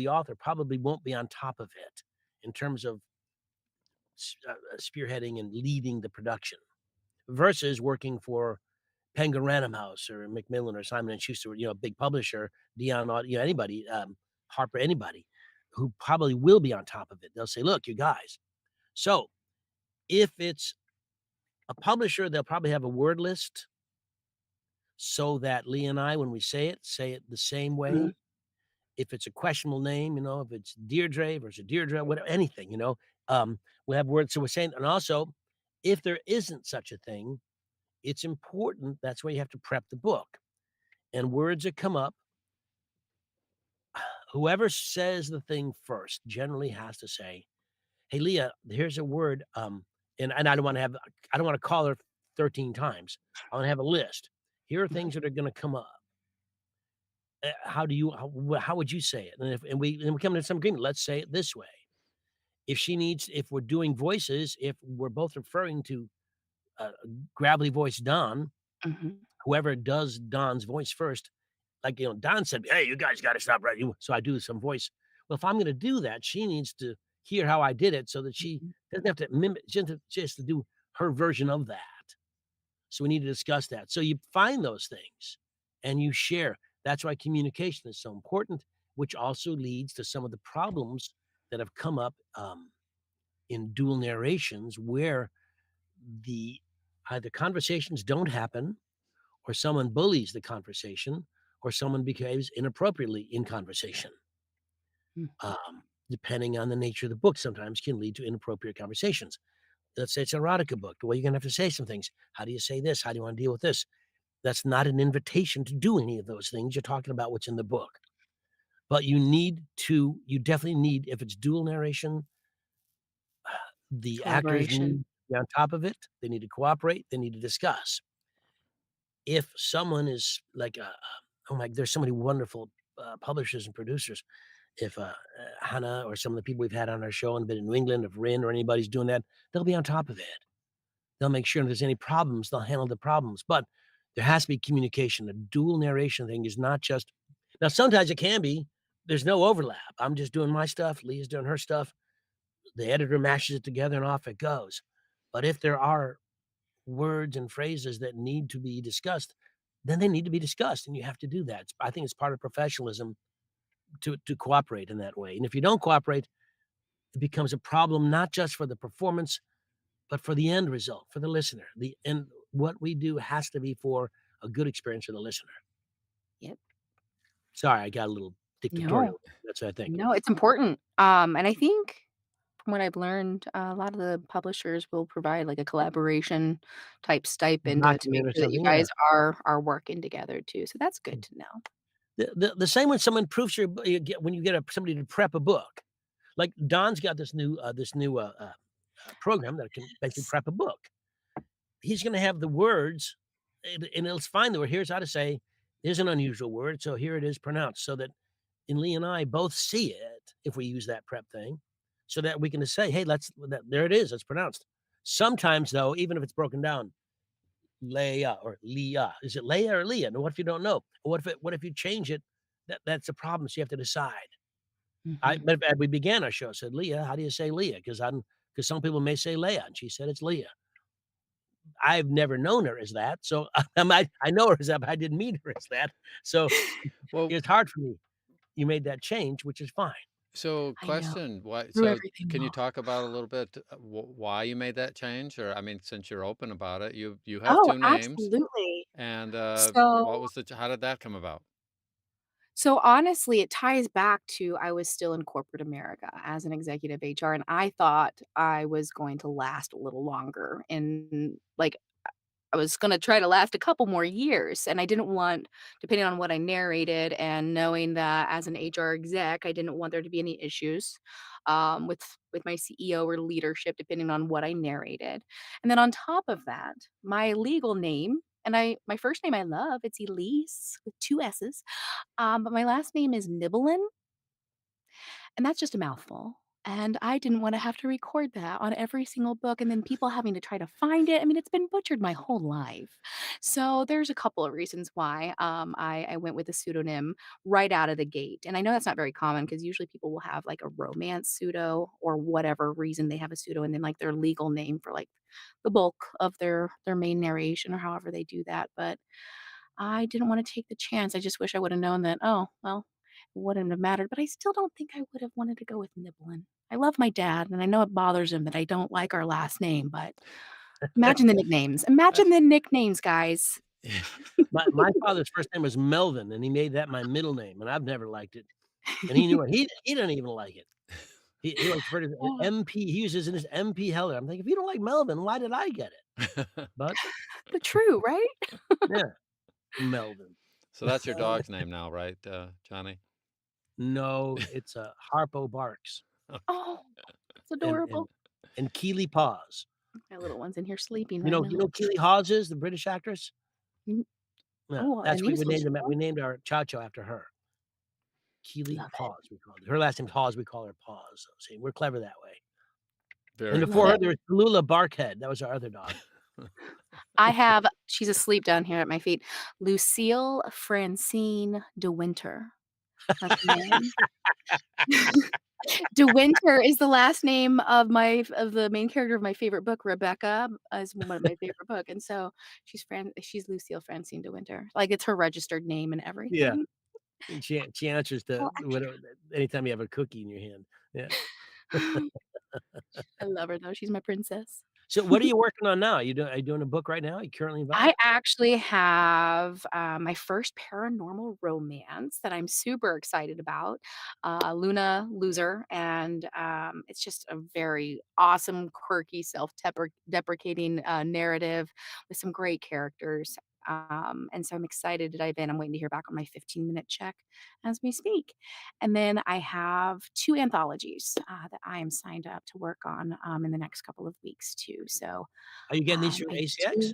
author, probably won't be on top of it in terms of spearheading and leading the production versus working for Penguin Random House or Macmillan or Simon and Schuster, a big publisher, Dion, anybody, Harper, anybody who probably will be on top of it. They'll say, "Look, you guys." So if it's a publisher, they'll probably have a word list so that Lee and I, when we say it the same Mhm, way. If it's a questionable name, if it's Deirdre versus Deirdre, whatever, anything, um, we have words. So we're saying, and also, if there isn't such a thing, it's important. That's why you have to prep the book. And words that come up, whoever says the thing first generally has to say, "Hey, Leah, here's a word." And I don't want to call her 13 times. I want to have a list. Here are mhm, things that are going to come up. How would you say it? And we come to some agreement. Let's say it this way. If we're doing voices, if we're both referring to uh, gravelly voice Don, mhm, whoever does Don's voice first, like, Don said, "Hey, you guys got to stop right." So I do some voice. Well, if I'm going to do that, she needs to hear how I did it so that she mhm. doesn't have to mimic, just to do her version of that. So we need to discuss that. So you find those things and you share. That's why communication is so important, which also leads to some of the problems that have come up in dual narrations where the either conversations don't happen or someone bullies the conversation or someone behaves inappropriately in conversation. Mm. Depending on the nature of the book, sometimes can lead to inappropriate conversations. Let's say it's an erotica book. Well, you're going to have to say some things. How do you say this? How do you want to deal with this? That's not an invitation to do any of those things. You're talking about what's in the book. But you definitely need, if it's dual narration, the actors need Collaboration. to be on top of it. They need to cooperate. They need to discuss. If someone is like, oh my, there's so many wonderful publishers and producers. If Hannah or some of the people we've had on our show and been in New England, if Rin or anybody's doing that, they'll be on top of it. They'll make sure if there's any problems, they'll handle the problems. But there has to be communication. A dual narration thing is not just, now sometimes it can be. There's no overlap. I'm just doing my stuff. Leah's doing her stuff. The editor mashes it together and off it goes. But if there are words and phrases that need to be discussed, then they need to be discussed, and you have to do that. I think it's part of professionalism to cooperate in that way. And if you don't cooperate, it becomes a problem not just for the performance, but for the end result, for the listener. What we do has to be for a good experience for the listener. Yep. Sorry, I got a little No, dictatorial. That's what I think. no, it's important. And I think from what I've learned, a lot of the publishers will provide like a collaboration type stipend to make Document or sure that you something, yeah. guys are working together too. So that's good to know. The same when someone proofs when you get somebody to prep a book. Like Don's got this new program that can basically prep a book. He's gonna have the words, and it'll find the word. Here's how to say, "Here's an unusual word, so here it is pronounced," so that and Lee and I both see it if we use that prep thing, so that we can just say, "Hey, there it is, it's pronounced." Sometimes, though, even if it's broken down, Leah or Leah, is it Leah or Leah? And what if you don't know? What if you change it? That's a problem, so you have to decide. I Mhm. but as we began our show, I said, "Leah, how do you say Leah?" Because some people may say Leah, and she said it's Leah. I've never known her as that, so I know her as that, but I didn't meet her as that. So Well, it's hard for me. You made that change, which is fine. so I know. question, why Threw so everything can you off. talk about a little bit why you made that change? Or I mean, since you're open about it, you have Oh, 2 names absolutely. and So what was how did that come about? So honestly, it ties back to I was still in corporate America as an executive HR, and I thought I was going to last a little longer. And like I was gonna try to last a couple more years, and I didn't want, depending on what I narrated and knowing that as an HR exec, I didn't want there to be any issues with my CEO or leadership, depending on what I narrated. And then on top of that, my legal name. And my first name I love, it's Elise with 2 S's. But my last name is Nibelin, and that's just a mouthful. and I didn't wanna have to record that on every single book and then people having to try to find it. I mean, it's been butchered my whole life. So, there's a couple of reasons why, I went with a pseudonym right out of the gate, and I know that's not very common because usually people will have, like, a romance pseudo or whatever reason they have a pseudo and then, like, their legal name for, like, the bulk of their main narration or however they do that, but I didn't wanna take the chance. I just wish I woulda known that, oh, well, it wouldn't have mattered, but I still don't think I would have wanted to go with Nibblin. I love my dad, and I know it bothers him that I don't like our last name, but imagine the nicknames. Uh, Imagine the nicknames, guys. my father's first name was Melvin, and he made that my middle name, and I've never liked it, and he knew it. He didn't even like it. He likes referred to Oh, MP. He uses it as MP Heller. I'm thinking, "If you don't like Melvin, why did I get it?" But, but true, right? yeah, Melvin. So that's your dog's name now, right, Johnny? No, it's, Harpo Barks Oh, it's and adorable. Keely Paws. My little one's in here sleeping You right know now. Keely Hawes is, the British actress? Mm, Yeah, oh, a that's we musical named him show? we named our Chow Chow after her. Keely Love it, Paws, we called her. Her last name's Hawes, we call her Paws, so see, we're clever that way. And Very love before her, it. clever. there was Tallulah Barkhead, that was our other dog. I have she's asleep down here at my feet. Lucille Francine De Winter. That's her name. De Winter is the last name of of the main character of my favorite book, Rebecca, is one of my favorite book, and so she's Lucille Francine De Winter. Like, it's her registered name and Yeah, everything. and she answers to Well, whatever anytime you have a cookie in your hand. Yeah. I love her though, she's my princess. So what are you working on now? Are you doing a book right now? Are you currently I involved? actually have, my first paranormal romance that I'm super excited about, Luna Loser, and, it's just a very awesome, quirky, deprecating, narrative with some great characters, and so I'm excited to dive in. I'm waiting to hear back on my 15-minute check as we speak, and then I have 2 anthologies, that I am signed up to work on, in the next couple of weeks too, so, Are you getting these through my ACX? 2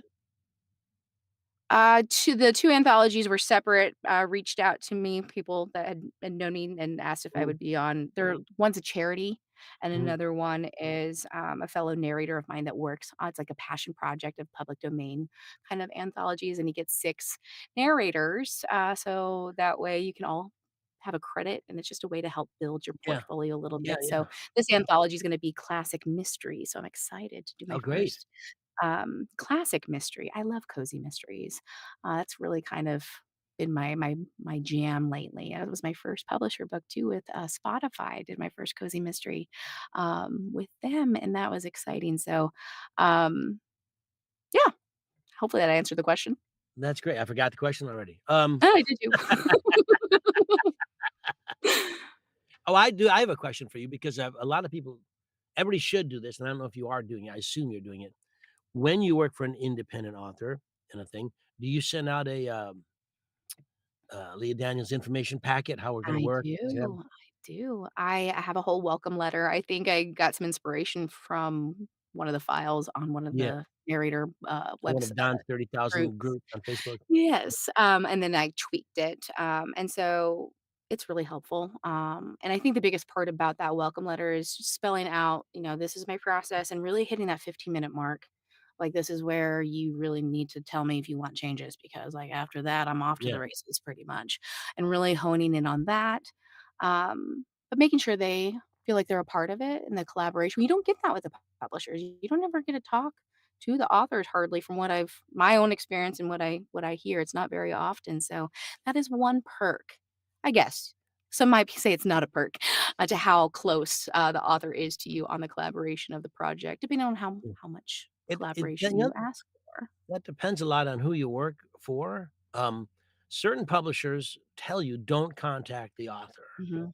2 the 2 anthologies were separate, reached out to me, people that had known me and asked if I Mm, would be on one's a charity, and mhm. another one is, a fellow narrator of mine that works it's like a passion project of public domain kind of anthologies, and he gets 6 narrators, so that way you can all have a credit, and it's just a way to help build your Yeah. portfolio a little Yeah, bit, yeah. so this anthology is gonna be classic mystery, so I'm excited to do Oh, my great. first classic mystery. I love cozy mysteries. That's really kind of been my jam lately. It was my first publisher book too with Spotify. I did my first cozy mystery with them, and that was exciting. So, um, yeah, hopefully that answered the question. That's great. I forgot the question already. Oh, did you? Oh, I do. I have a question for you because a lot of people, everybody should do this, and I don't know if you are doing it. I assume you're doing it. When you work for an independent author and a thing, do you send out a Leah Daniels information packet? How we're going to I work? Yeah. do. I do. I have a whole welcome letter. I think I got some inspiration from one of the files on one of Yeah. the narrator One of Don's 30,000 groups. groups on Facebook. Yes, and then I tweaked it, and so it's really helpful, and I think the biggest part about that welcome letter is just spelling out, "This is my process," and really hitting that 15-minute mark. Like, "This is where you really need to tell me if you want changes because, like, after that, I'm off to Yeah. the races pretty much," and really honing in on that, but making sure they feel like they're a part of it and the collaboration. You don't get that with the publishers. You don't ever get to talk to the authors hardly from what I've my own experience and what I hear, it's not very often, so that is one perk, I guess. Some might say it's not a perk, to how close, the author is to you on the collaboration of the project, depending on Mm. how much It collaboration you ask for. that depends a lot on who you work for. Certain publishers tell you don't contact the author. Mhm.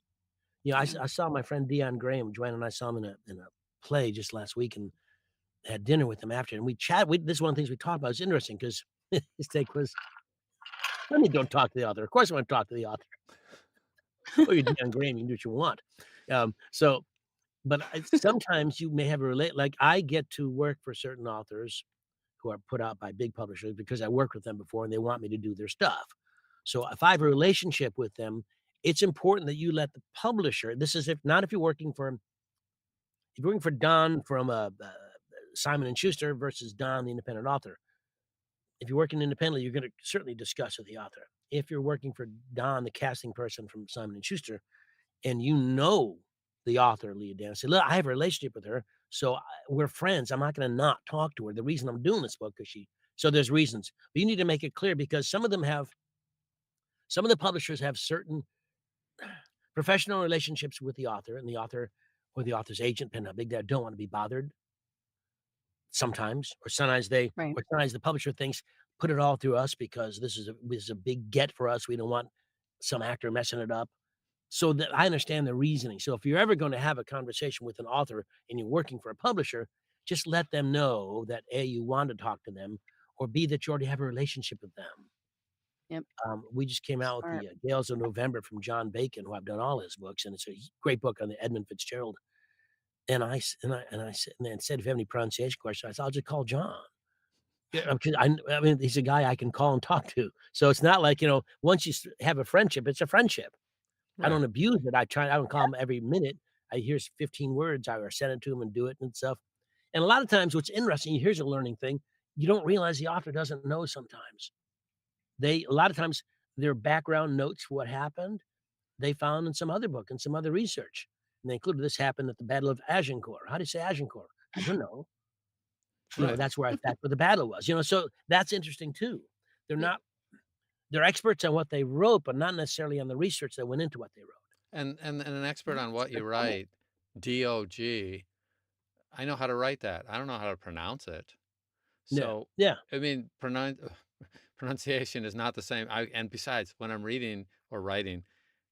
I Yeah. I saw my friend Dion Graham. Joanna and I saw him in a play just last week and had dinner with him after, and we chat. This is one of the things we talked about. It's interesting because his take was, "I mean, don't talk to the author. Of course, I want to talk to the author. Well, you're Dion Graham. You can do what you want." So, but sometimes you may have a relate. Like I get to work for certain authors who are put out by big publishers because I worked with them before and they want me to do their stuff. So if I have a relationship with them, it's important that you let the publisher. This is if not if you're working for If you're working for Don from, Simon& and Schuster versus Don, the independent author, if you're working independently, you're gonna certainly discuss with the author. If you're working for Don, the casting person from Simon& and Schuster, and you know the author, Leah Daniels, say, "Look, I have a relationship with her, so we're friends. I'm not gonna not talk to her. The reason I'm doing this book is she." So there's reasons. But you need to make it clear because some of the publishers have certain professional relationships with the author, and the author or the author's agent, depending on how big they are, don't wanna be bothered sometimes, Right. or sometimes the publisher thinks, "Put it all through us because this is a big get for us. We don't want some actor messing it up." So that I understand the reasoning. So if you're ever gonna have a conversation with an author and you're working for a publisher, just let them know that A, you want to talk to them, or B, that you already have a relationship with them. Yep. We just came out with Smart. the Gales of November from John Bacon, who I've done all his books, and it's a great book on the Edmund Fitzgerald. And I said, and then said, if you have any pronunciation questions, I said, I'll just call John. Yeah, because I mean, he's a guy I can call and talk to. So it's not like, once you have a friendship, it's a friendship. I Right. don't abuse it. I don't call him every minute. Here's 15 words. I or send it to him and do it and stuff. And a lot of times, what's interesting, here's a learning thing. You don't realize the author doesn't know sometimes. A lot of times, their background notes for what happened, they found in some other book and some other research. And they included this happened at the Battle of Agincourt. How do you say Agincourt? I don't know. Right. That's where the battle was. So that's interesting too. They're Yeah. not they're experts on what they wrote, but not necessarily on the research that went into what they wrote. And an expert on That's what a good you point. write, DOG, I know how to write that. I don't know how to pronounce it. Yeah. So, Yeah. I mean, pronunciation is not the same. And besides, when I'm reading or writing,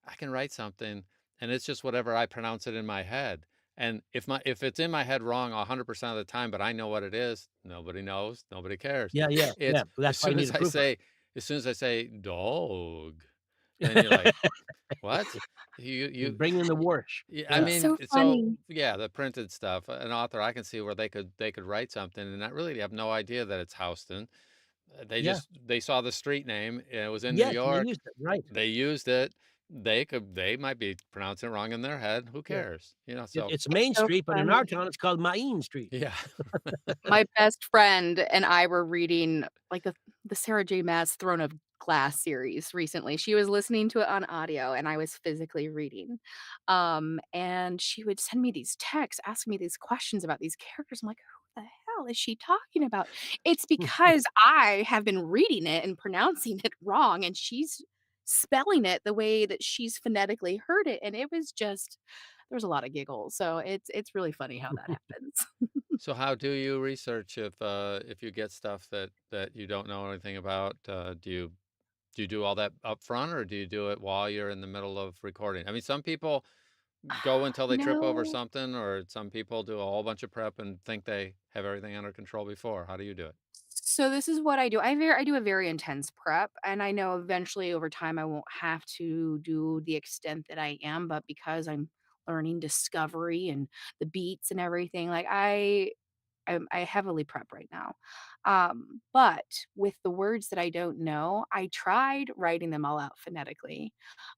I can write something and it's just whatever I pronounce it in my head. And if it's in my head wrong 100% of the time, but I know what it is, nobody knows, nobody cares. Yeah, yeah, yeah. It's Well, that's why you need a proofer. as soon as I say dog, then you're like, what? You You bring in the warsh. yeah, I Yeah. It's mean, so so funny. yeah, the printed stuff, an author, I can see where they could write something and not really have no idea that it's Houston. Yeah. They saw the street name, and it was in New Yes, and they York. used it, right. They used it. They might be pronouncing it wrong in their head. Who Yeah. cares? So It's It's Main so Street, but in our funny. town, it's called Main Street. yeah. My best friend and I were reading, like, the Sarah J. Maas Throne of Glass series recently. She was listening to it on audio, and I was physically reading. And she would send me these texts asking me these questions about these characters. I'm like, "Who the hell is she talking about?" It's because I have been reading it and pronouncing it wrong, and she's spelling it the way that she's phonetically heard it, and it was just there was a lot of giggles. So it's really funny how that happens. So how do you research if you get stuff that you don't know anything about? Do you do all that up front, or do you do it while you're in the middle of recording? I mean, some people go until they You trip over know, something, or some people do a whole bunch of prep and think they have everything under control before. How do you do it? so this is what I do. I do a very intense prep, and I know eventually over time I won't have to do the extent that I am, but because I'm learning discovery and the beats and everything, like I heavily prep right now. But with the words that I don't know, I tried writing them all out phonetically,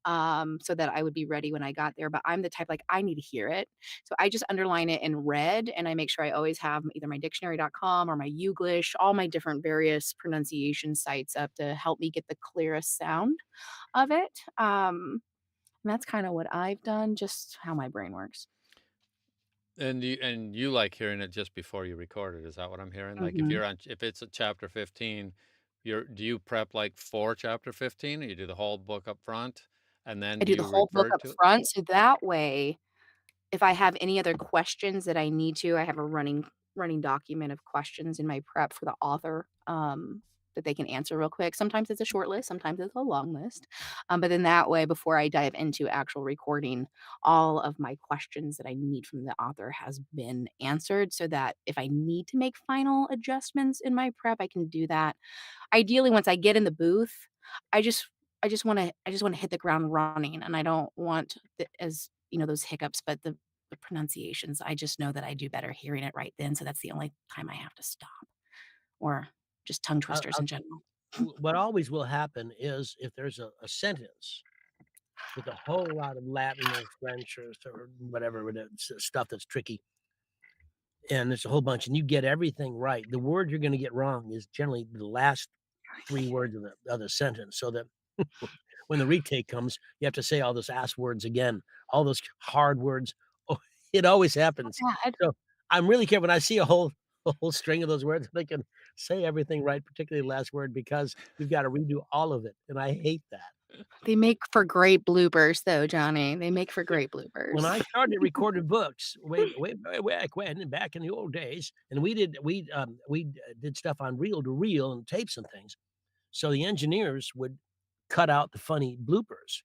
so that I would be ready when I got there. But I'm the type like I need to hear it, so I just underline it in red, and I make sure I always have either my dictionary.com or my Youglish, all my different various pronunciation sites up to help me get the clearest sound of it. And that's kind of what I've done, just how my brain works. And you like hearing it just before you record it, is that what I'm hearing? Like Mhm. if it's a chapter 15, do you prep like for chapter 15, or you do the whole book up front and then I do do the you whole book refer up to it? front, so that way, if I have any other questions that I need to, I have a running document of questions in my prep for the author, that they can answer real quick. Sometimes it's a short list, sometimes it's a long list, but then that way, before I dive into actual recording, all of my questions that I need from the author has been answered so that if I need to make final adjustments in my prep, I can do that. Ideally, once I get in the booth, I just I just wanna hit the ground running, and I don't want those hiccups, but the pronunciations, I just know that I do better hearing it right then, so that's the only time I have to stop, or just tongue I twisters in general. What always will happen is if there's a sentence with a whole lot of Latin or French or whatever, with stuff that's tricky, and there's a whole bunch, and you get everything right. The word you're gonna get wrong is generally the last 3 words of the sentence, so that when the retake comes, you have to say all those ass words again, all those hard words. Oh, it always happens. Bad. So, I'm really careful when I see a whole string of those words, I can say everything right, particularly the last word, because we've gotta redo all of it, and I hate that. They make for great bloopers though, Johnny. They make for great When bloopers. I started recording books way back in the old days, and did stuff on reel to reel and tapes and things, so the engineers would cut out the funny bloopers,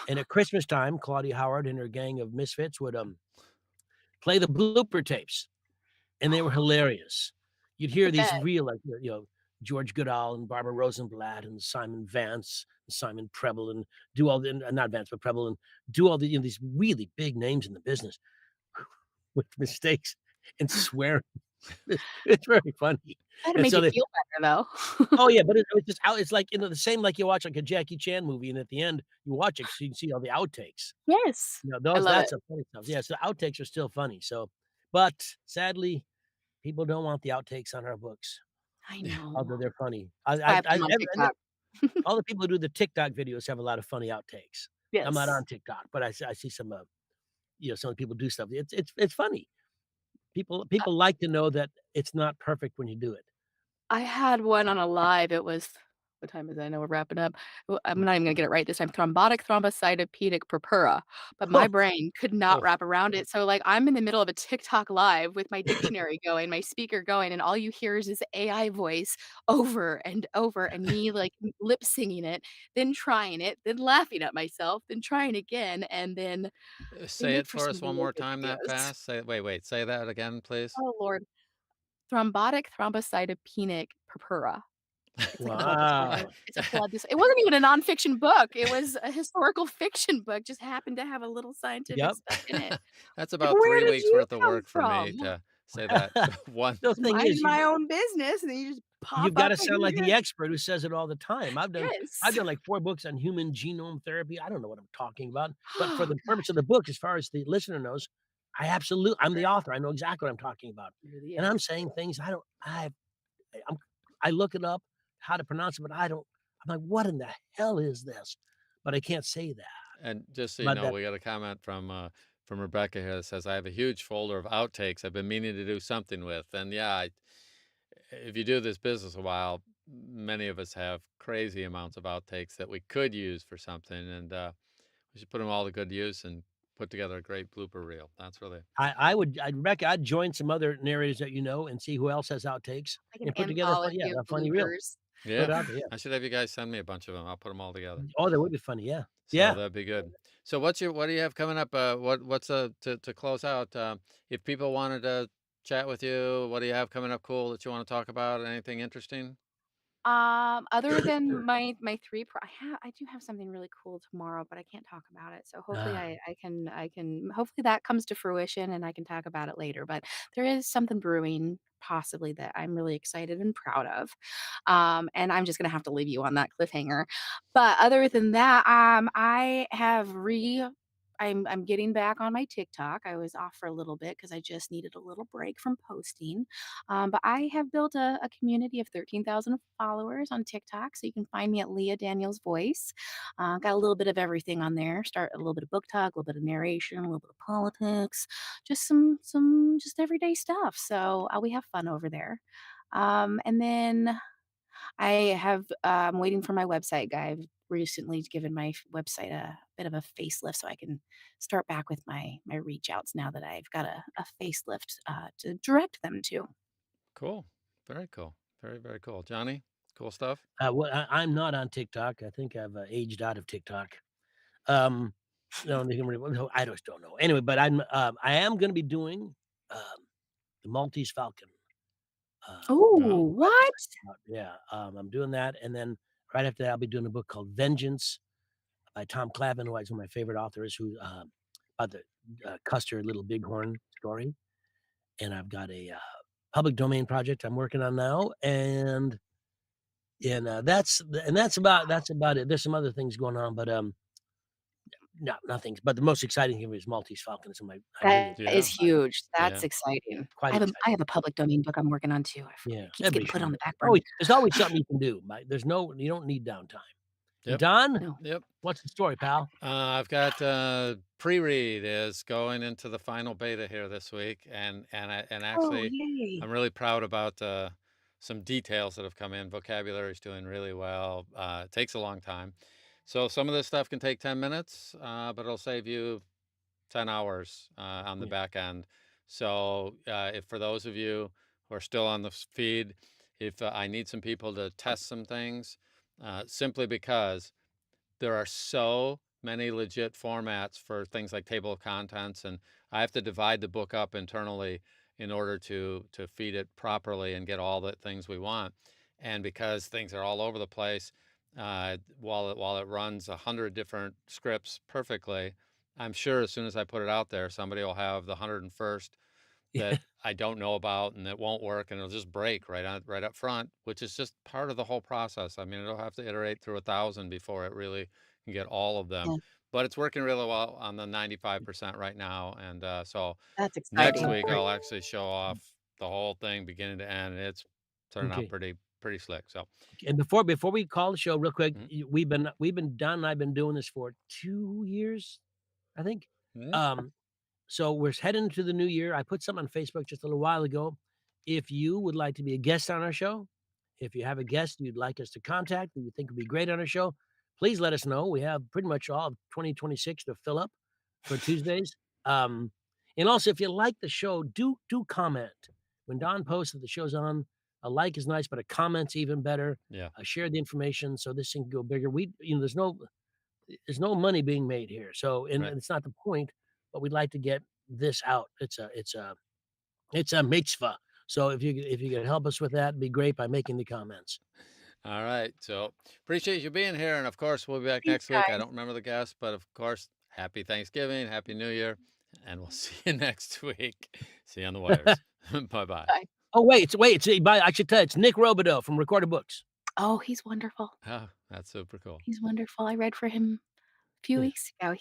and at Christmas time, Claudia Howard and her gang of misfits would, play the blooper tapes, and they were hilarious. You'd hear I these bet. real, like, George Goodall and Barbara Rosenblatt and Simon Vance and Simon Preble and do all the not Vance, but Preble and do all the, these really big names in the business with mistakes and swearing. It's very funny. That'd And make so you they feel better though. oh, yeah, but it was just out it's like, the same like you watch, like, a Jackie Chan movie, and at the end, you watch it so you can see all the outtakes. Yes. I Those love it. that's the funny stuff. Yeah, so outtakes are still funny, so but sadly, people don't want the outtakes on our books, I know. although they're funny. That's why I put them on I TikTok. all the people who do the TikTok videos have a lot of funny outtakes. I'm not Yes. on TikTok, but I see some, some people do stuff. It's funny. People like to know that it's not perfect when you do it. I had one on a live, it was what time is it? I know we're wrapping up. I'm Mm. not even gonna get it right this time, thrombotic thrombocytopenic purpura, but my Oh, brain could not Oh, wrap around it, so, like, I'm in the middle of a TikTok live with my dictionary going, my speaker going, and all you hear is this AI voice over and over, and me, like, lip singing it, then trying it, then laughing at myself, then trying again, and then they say make it for for some us one really more good time that videos. fast. Say wait, say that again, please. Oh, lord. Thrombotic thrombocytopenic purpura. It's like a blood disorder. wow. It's a blood dis it wasn't even a nonfiction book, it was a historical fiction book, just happened to have a little scientific Yep. stuff in it. That's Like, about where 3 did weeks you worth of come work for from? me to say that one. The Just thing minding is, my own business, and then you just pop you've up gotta and sound like you're the expert who says it all the time. I've yes. done, like, 4 books on human genome therapy. I don't know what I'm talking about, but for Oh, the purpose of gosh, the book, as far as the listener knows, I'm the author. I know exactly what I'm talking about, he really and I'm is. saying things I don't I'm I look it up, how to pronounce it, but I'm like, "What in the hell is this?" But I can't say that. And just so you But know, that we got a comment from Rebecca here that says, "I have a huge folder of outtakes I've been meaning to do something with." And yeah, if you do this business a while, many of us have crazy amounts of outtakes that we could use for something, and we should put them all to good use and put together a great blooper reel. That's really I'd join some other narrators that you know and see who else has outtakes Like an and put together anthology of a funny reel. bloopers. Put yeah. it out there, yeah. I should have you guys send me a bunch of them. I'll put them all together. Oh, that would be funny, yeah. So Yeah. that'd be good. So what do you have coming up? What's to close out? If people wanted to chat with you, what do you have coming up cool that you want to talk about? Anything interesting? Other than my 3 I do have something really cool tomorrow, but I can't talk about it, so hopefully Ah, I can hopefully that comes to fruition and I can talk about it later, but there is something brewing possibly that I'm really excited and proud of, and I'm just gonna have to leave you on that cliffhanger, but other than that, I have I'm getting back on my TikTok. I was off for a little bit because I just needed a little break from posting. But I have built a community of 13,000 followers on TikTok, so you can find me at Leah Daniels Voice. Got a little bit of everything on there. Start a little bit of book talk, a little bit of narration, a little bit of politics, just some just everyday stuff. So we have fun over there. And then I have I'm waiting for my website guy. I've recently given my website a bit of a facelift so I can start back with my reach outs now that I've got a facelift to direct them to. Cool. Very cool. Very cool. Johnny, cool stuff. well, I'm not on TikTok. I think I've, aged out of TikTok. Um, no, I just don't know. Anyway, but I am gonna be doing, um, The Maltese Falcon, Oh, No. I just what? found out. Yeah, I'm doing that, and then right after that, I'll be doing a book called Vengeance by Tom Clavin, who is one of my favorite authors, who, about the, Custer Little Bighorn story, and I've got a, public domain project I'm working on now, and that's about it. There's some other things going on, but, no, nothing. But the most exciting thing is Maltese Falcons, and I'm really That Yeah. is huge. That's Yeah. exciting. quite I excited. have a public domain book I'm working on too. Yeah, It keeps everybody getting should put on do the it. back burner. Always there's always something you can do, there's no you don't need downtime. And Yep. Don, No. Yep. what's the story, pal? I've got pre-read is going into the final beta here this week, and Oh, actually, yay. I'm really proud about some details that have come in. Vocabulary is doing really well. It takes a long time, so some of this stuff can take 10 minutes, but it'll save you 10 hours on the Yeah, back end. So if for those of you who are still on the feed, if I need some people to test some things, simply because there are so many legit formats for things like table of contents, and I have to divide the book up internally in order to feed it properly and get all the things we want. And because things are all over the place, while it runs 100 different scripts perfectly, I'm sure as soon as I put it out there, somebody will have the 101st yeah, that I don't know about and it won't work, and it'll just break right up front, which is just part of the whole process. I mean, it'll have to iterate through 1,000 before it really can get all of them. Yeah, But it's working really well on the 95% right now, and so that's next exciting. week great. I'll actually show off the whole thing beginning to end, and it's turning out Okay. pretty slick. So, And before we call the show real quick, mm, we've been Don and I've been doing this for 2 years, I think. mm, Um, so we're heading into the new year. I put something on Facebook just a little while ago. If you would like to be a guest on our show, if you have a guest you'd like us to contact that you think would be great on our show, please let us know. We have pretty much all of 2026 to fill up for Tuesdays. Um, and also, if you like the show, do comment. When Don posts that the show's on, a like is nice, but a comment's even better. yeah, Share the information so this thing can go bigger. There's no money being made here, so and right. it's not the point, but we'd like to get this out. It's a mitzvah. So if you could help us with that, it'd be great by making the comments. All right. So appreciate you being here. And of course, we'll be back Thanks, next week. I guys. don't remember the guest, but of course, happy Thanksgiving, happy New Year. And we'll see you next week. See you on the wires. Bye bye. Bye. Oh, I should tell you, it's Nick Robideau from Recorded Books. Oh, he's wonderful. Oh, that's super cool. He's wonderful. I read for him a few Yeah. weeks ago.